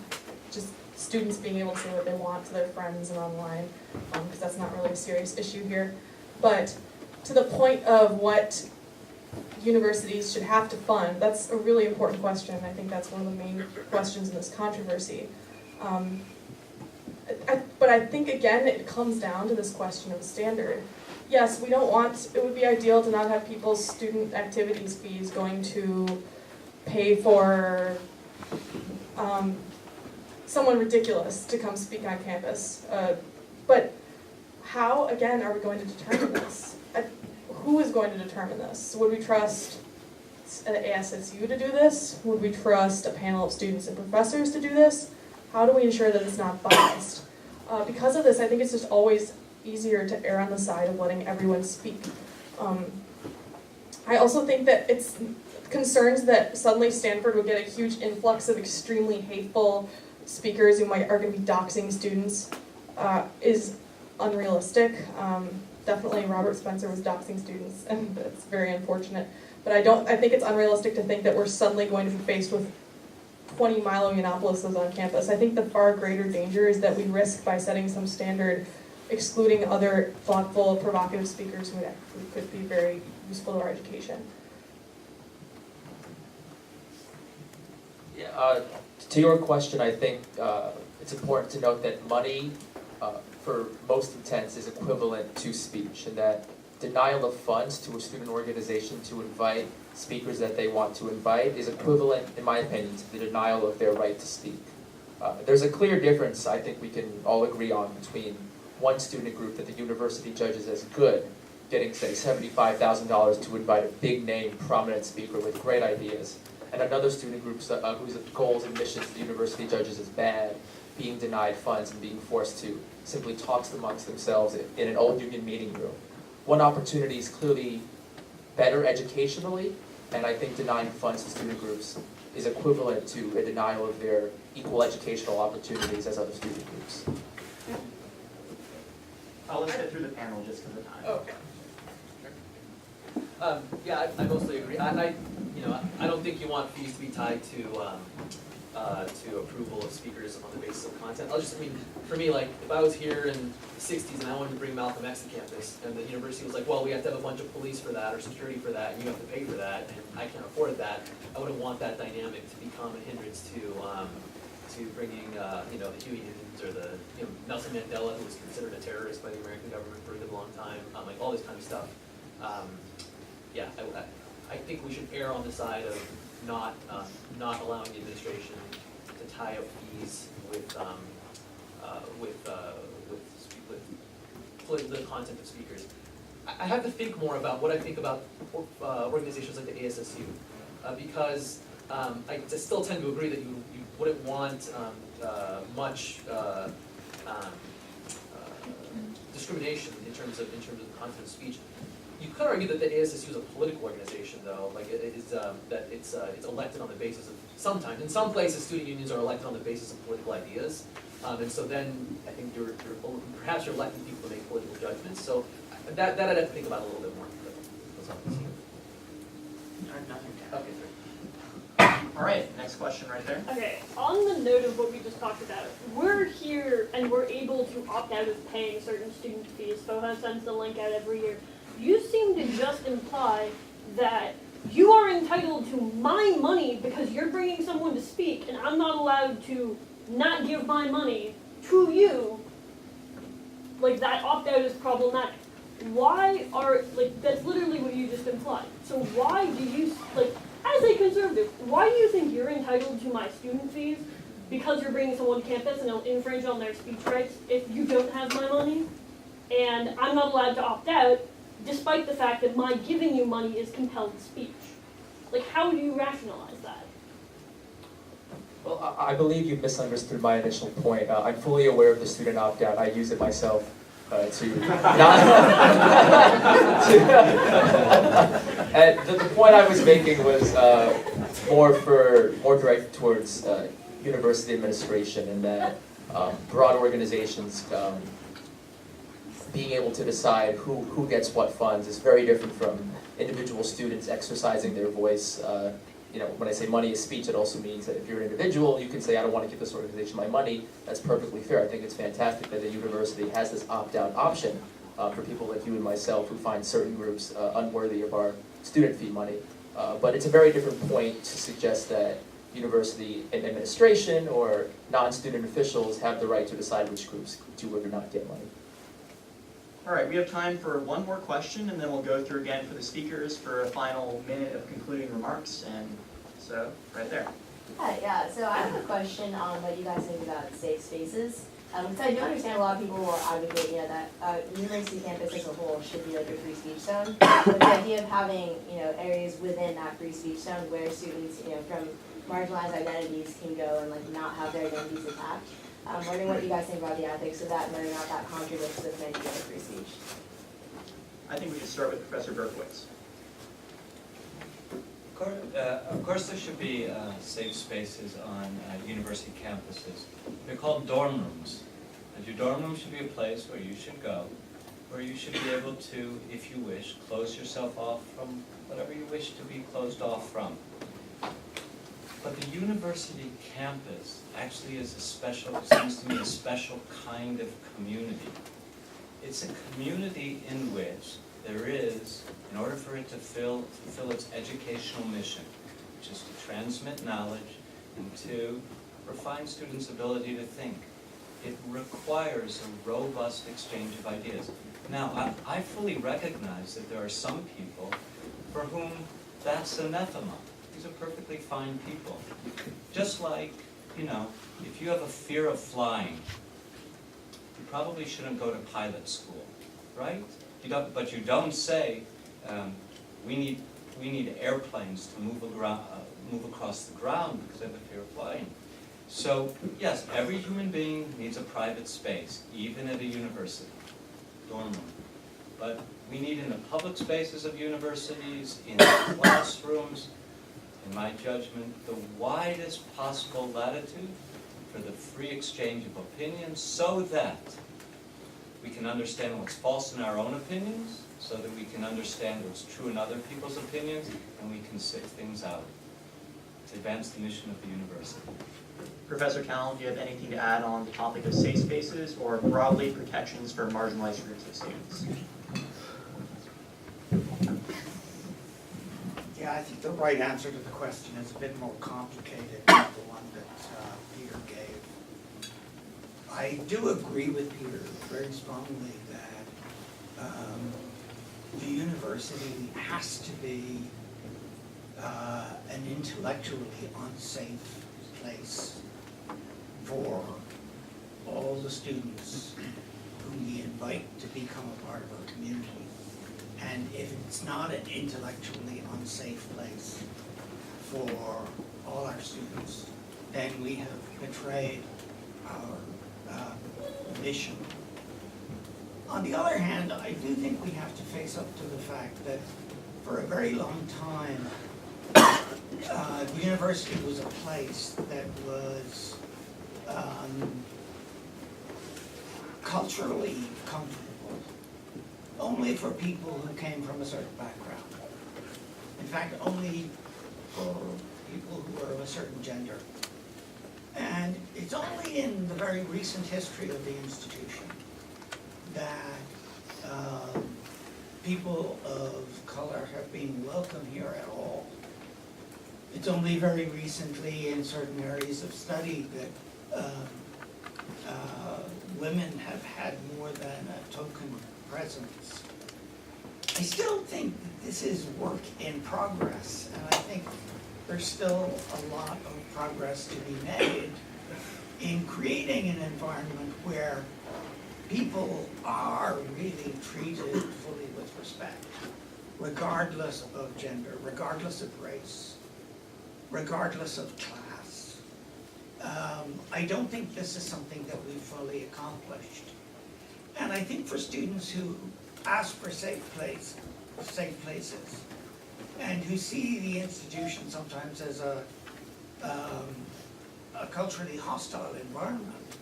just students being able to say what they want to their friends and online, because that's not really a serious issue here. But to the point of what universities should have to fund, that's a really important question. I think that's one of the main questions in this controversy. But I think, again, it comes down to this question of standard. yes, we don't want, it would be ideal to not have people's student activities fees going to pay for someone ridiculous to come speak on campus. But how, again, are we going to determine this? Who is going to determine this? Would we trust an ASSU to do this? Would we trust a panel of students and professors to do this? How do we ensure that it's not biased? Because of this, I think it's just always easier to err on the side of letting everyone speak. I also think that it's concerns that suddenly Stanford would get a huge influx of extremely hateful speakers who are going to be doxing students is unrealistic. Definitely Robert Spencer was doxing students, and that's very unfortunate. But I think it's unrealistic to think that we're suddenly going to be faced with 20 Milo Yiannopoulos on campus. I think the far greater danger is that we risk, by setting some standard, excluding other thoughtful, provocative speakers who could be very useful to our education. Yeah, to your question, I think it's important to note that money, for most intents, is equivalent to speech, and that denial of funds to a student organization to invite speakers that they want to invite is equivalent, in my opinion, to the denial of their right to speak. There's a clear difference, I think we can all agree on, between one student group that the university judges as good, getting, say, $75,000 to invite a big-name, prominent speaker with great ideas, and another student group whose goals and missions the university judges as bad, being denied funds and being forced to simply talk amongst themselves in an old union meeting room. One opportunity is clearly better educationally, and I think denying funds to student groups is equivalent to a denial of their equal educational opportunities as other student groups. Let's get through the panel just because of time. Okay. Yeah, I mostly agree. I don't think you want fees to be tied to approval of speakers on the basis of content. For me, like, if I was here in the 60s and I wanted to bring Malcolm X to campus, and the university was like, well, we have to have a bunch of police for that, or security for that, and you have to pay for that, and I can't afford that, I wouldn't want that dynamic to become a hindrance to bringing, the Hueys or the, Nelson Mandela, who was considered a terrorist by the American government for a good long time, like all this kind of stuff. I think we should err on the side of not allowing the administration to tie up fees with the content of speakers. I have to think more about what I think about organizations like the ASSU, because I still tend to agree that you wouldn't want much discrimination in terms of the content of speech. You could argue that the ASSU is a political organization, though. Like it's elected on the basis of, sometimes in some places student unions are elected on the basis of political ideas, and so then I think perhaps you're electing people to make political judgments. So that I'd have to think about a little bit more. Okay, great. All right, next question right there. Okay, on the note of what we just talked about, we're here and we're able to opt out of paying certain student fees. FOHA sends the link out every year. You seem to just imply that you are entitled to my money because you're bringing someone to speak, and I'm not allowed to not give my money to you. Like, that opt-out is problematic. That's literally what you just implied. So why do you, as a conservative, why do you think you're entitled to my student fees because you're bringing someone to campus and it'll infringe on their speech rights if you don't have my money? And I'm not allowed to opt out, despite the fact that my giving you money is compelled speech. Like, how do you rationalize that? Well, I believe you misunderstood my initial point. I'm fully aware of the student opt-out. I use it myself to not... And the point I was making was more directed towards university administration, and that broad organizations being able to decide who gets what funds is very different from individual students exercising their voice. When I say money is speech, it also means that if you're an individual, you can say, I don't want to give this organization my money. That's perfectly fair. I think it's fantastic that the university has this opt-out option for people like you and myself who find certain groups unworthy of our student fee money. But it's a very different point to suggest that university administration or non-student officials have the right to decide which groups do or do not get money. All right, we have time for one more question, and then we'll go through again for the speakers for a final minute of concluding remarks. And so, right there. Hi, yeah, so I have a question on what you guys think about safe spaces. Because I do understand a lot of people will advocate, that university campus as a whole should be like a free speech zone. But the idea of having, areas within that free speech zone where students, from marginalized identities can go and like not have their identities attacked. I'm wondering what you guys think about the ethics of that and whether or not that contradicts with the idea of free speech. I think we should start with Professor Berkowitz. Of course there should be safe spaces on university campuses. They're called dorm rooms. And your dorm room should be a place where you should go, where you should be able to, if you wish, close yourself off from whatever you wish to be closed off from. But the university campus actually is it seems to me, a special kind of community. It's a community in which there is, in order for it to fulfill its educational mission, which is to transmit knowledge and to refine students' ability to think, it requires a robust exchange of ideas. Now, I fully recognize that there are some people for whom that's anathema. These are perfectly fine people. Just like, if you have a fear of flying, you probably shouldn't go to pilot school, right? But you don't say, we need airplanes to move across the ground because I have a fear of flying. So, yes, every human being needs a private space, even at a university, dorm room. But we need in the public spaces of universities, in the classrooms, in my judgment, the widest possible latitude for the free exchange of opinions so that we can understand what's false in our own opinions, so that we can understand what's true in other people's opinions, and we can sift things out to advance the mission of the university. Professor Callan, do you have anything to add on the topic of safe spaces or broadly protections for marginalized groups of students? Yeah, I think the right answer to the question is a bit more complicated than the one that Peter gave. I do agree with Peter very strongly that the university has to be an intellectually unsafe place for all the students whom we invite to become a part of our community. And if it's not an intellectually unsafe place for all our students, then we have betrayed our mission. On the other hand, I do think we have to face up to the fact that for a very long time, the university was a place that was culturally comfortable only for people who came from a certain background. In fact, only for people who were of a certain gender. And it's only in the very recent history of the institution that people of color have been welcome here at all. It's only very recently in certain areas of study that women have had more than a token presence. I still think that this is work in progress, and I think there's still a lot of progress to be made in creating an environment where people are really treated fully with respect, regardless of gender, regardless of race, regardless of class. I don't think this is something that we've fully accomplished. And I think for students who ask for safe places, and who see the institution sometimes as a culturally hostile environment,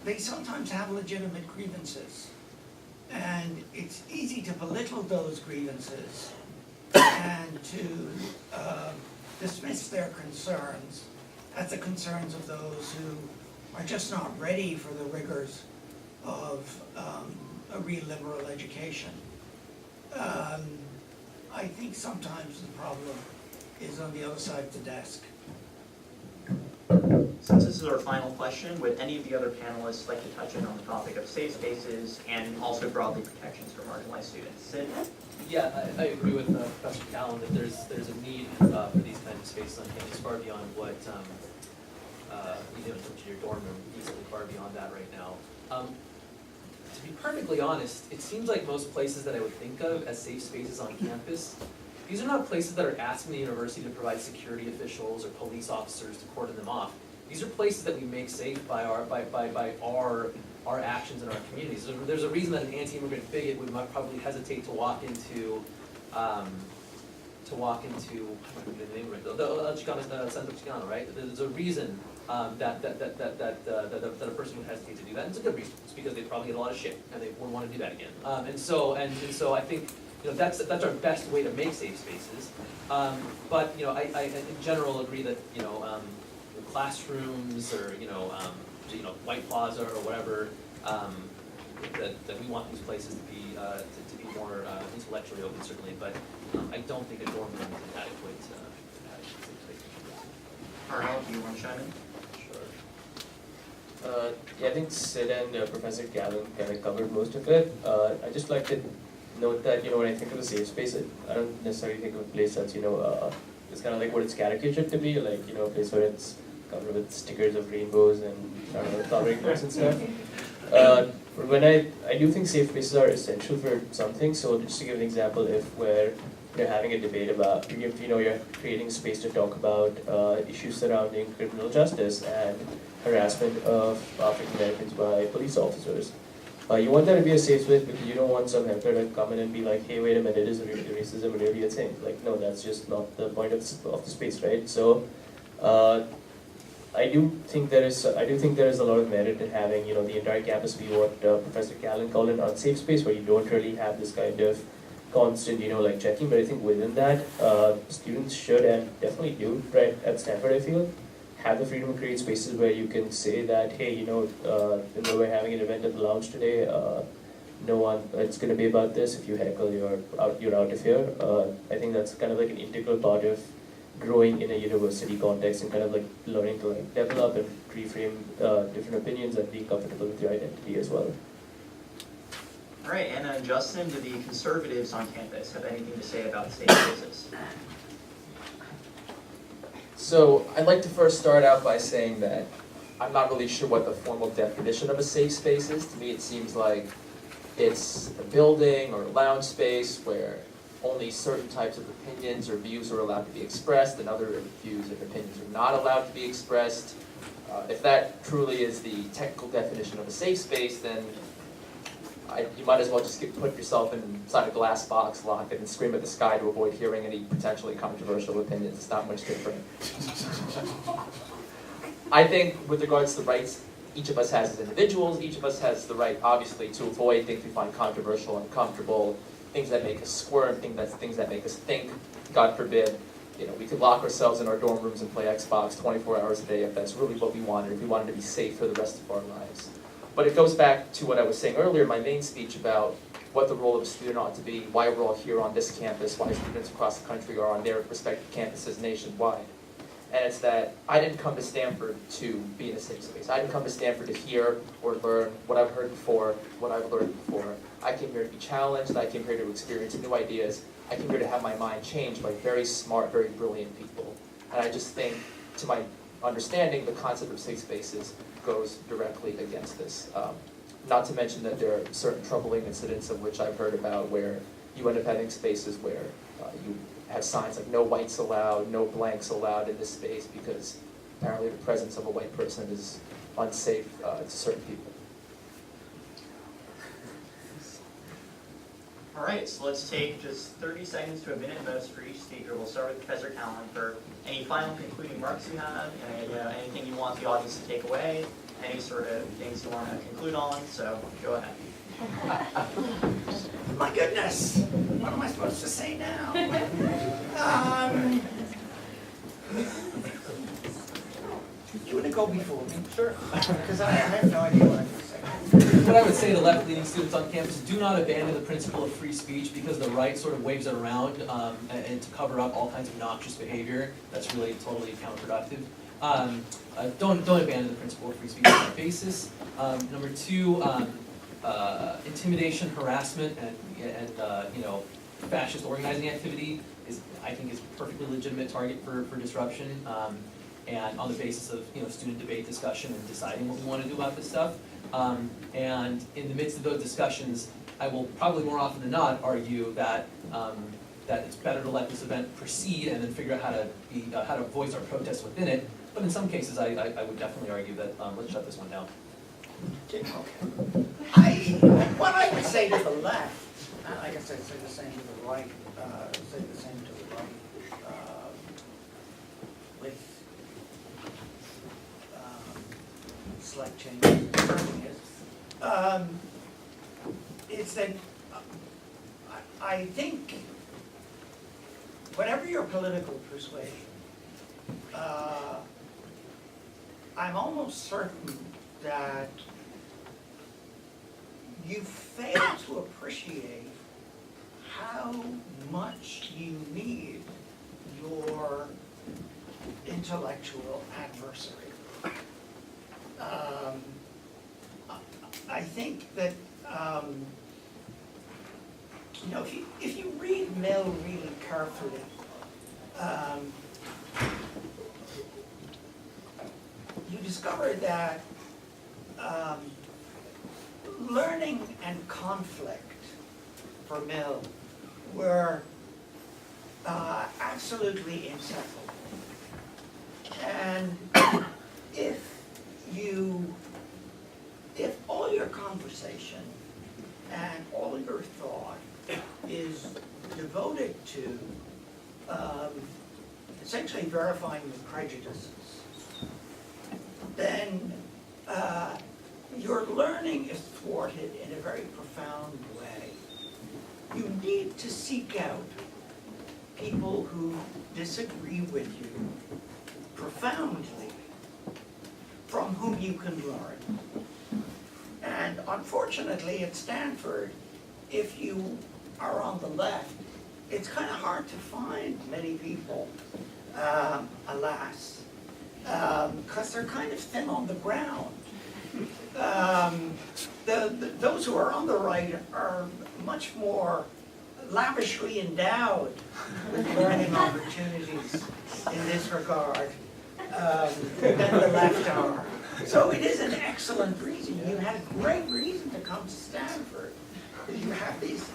they sometimes have legitimate grievances. And it's easy to belittle those grievances and to dismiss their concerns as the concerns of those who are just not ready for the rigors of a real liberal education. I think sometimes the problem is on the other side of the desk. Since this is our final question, would any of the other panelists like to touch in on the topic of safe spaces and also broadly protections for marginalized students? Sid? Yeah, I agree with Professor Callan that there's a need for these kinds of spaces on campus far beyond what you do in terms of your dorm room, easily far beyond that right now. To be perfectly honest, it seems like most places that I would think of as safe spaces on campus, these are not places that are asking the university to provide security officials or police officers to cordon them off. These are places that we make safe by our actions in our communities. There's a reason that an anti-immigrant bigot would probably hesitate to walk into the Centro Chicano, right? There's a reason that a person would hesitate to do that. And it's a good reason. It's because they probably get a lot of shit and they wouldn't want to do that again. And so I think that's our best way to make safe spaces. But I in general agree that classrooms or White Plaza or whatever that we want these places to be more intellectually open certainly. But I don't think a dorm room is an adequate safe space. Arnav, do you want to chime in? Yeah, I think Sid and Professor Callan kind of covered most of it. I just like to note that when I think of a safe space, I don't necessarily think of a place that's it's kind of like what it's caricatured to be, like a place where it's covered with stickers of rainbows and flowering books and stuff. When I do think safe spaces are essential for something. So just to give an example, if you're having a debate about you're creating space to talk about issues surrounding criminal justice and harassment of African Americans by police officers. You want that to be a safe space because you don't want some helper to come in and be like, hey, wait a minute, is racism really a thing? Like, no, that's just not the point of the space, right? So, I do think there is a lot of merit in having the entire campus be what Professor Callan called an unsafe space, where you don't really have this kind of constant like checking. But I think within that, students should and definitely do, right? At Stanford, I feel, have the freedom to create spaces where you can say that, hey, we're having an event at the lounge today. It's going to be about this. If you heckle, you're out of here. I think that's kind of like an integral part of growing in a university context and kind of like learning to develop and reframe different opinions and be comfortable with your identity as well. All right, Anna and Justin, do the conservatives on campus have anything to say about safe spaces? So I'd like to first start out by saying that I'm not really sure what the formal definition of a safe space is. To me, it seems like it's a building or a lounge space where only certain types of opinions or views are allowed to be expressed and other views and opinions are not allowed to be expressed. If that truly is the technical definition of a safe space, then you might as well just put yourself inside a glass box, lock it, and scream at the sky to avoid hearing any potentially controversial opinions. It's not much different. I think with regards to the rights each of us has as individuals, each of us has the right, obviously, to avoid things we find controversial, uncomfortable, things that make us squirm, things that make us think, God forbid. We could lock ourselves in our dorm rooms and play Xbox 24 hours a day if that's really what we wanted, if we wanted to be safe for the rest of our lives. But it goes back to what I was saying earlier in my main speech about what the role of a student ought to be, why we're all here on this campus, why students across the country are on their respective campuses nationwide. And it's that I didn't come to Stanford to be in a safe space. I didn't come to Stanford to hear or learn what I've heard before, what I've learned before. I came here to be challenged. I came here to experience new ideas. I came here to have my mind changed by very smart, very brilliant people. And I just think, to my understanding, the concept of safe spaces goes directly against this. Not to mention that there are certain troubling incidents of which I've heard about where you end up having spaces where you have signs like no whites allowed, no blanks allowed in this space because apparently the presence of a white person is unsafe to certain people. All right, so let's take just 30 seconds to a minute most for each speaker. We'll start with Professor Callan for any final concluding remarks you have, anything you want the audience to take away, any sort of things you want to conclude on, so go ahead. My goodness, what am I supposed to say now? You want to go before me? Sure. Because I have no idea what I'm going to say. What I would say to left-leaning students on campus, do not abandon the principle of free speech because the right sort of waves it around and to cover up all kinds of noxious behavior. That's really totally counterproductive. Don't abandon the principle of free speech on that basis. Number two, intimidation, harassment, and fascist organizing activity I think is a perfectly legitimate target for disruption. And on the basis of student debate, discussion, and deciding what we want to do about this stuff. And in the midst of those discussions, I will probably more often than not argue that that it's better to let this event proceed and then figure out how to voice our protests within it. But in some cases, I would definitely argue that let's shut this one down. Okay. What I would say to the left, and I guess I'd say the same to the right, with slight changes, is that I think whatever your political persuasion, I'm almost certain that you fail to appreciate how much you need your intellectual adversary. I think that if you read Mill really carefully, you discover that learning and conflict for Mill were absolutely inseparable. And if all your conversation and all your thought is devoted to essentially verifying your prejudices, then your learning is thwarted in a very profound way. You need to seek out people who disagree with you profoundly, from whom you can learn. And unfortunately at Stanford, if you are on the left, it's kind of hard to find many people, alas, because they're kind of thin on the ground. Those who are on the right are much more lavishly endowed with learning opportunities in this regard than the left are. So it is an excellent reason. You had a great reason to come to Stanford. You have these.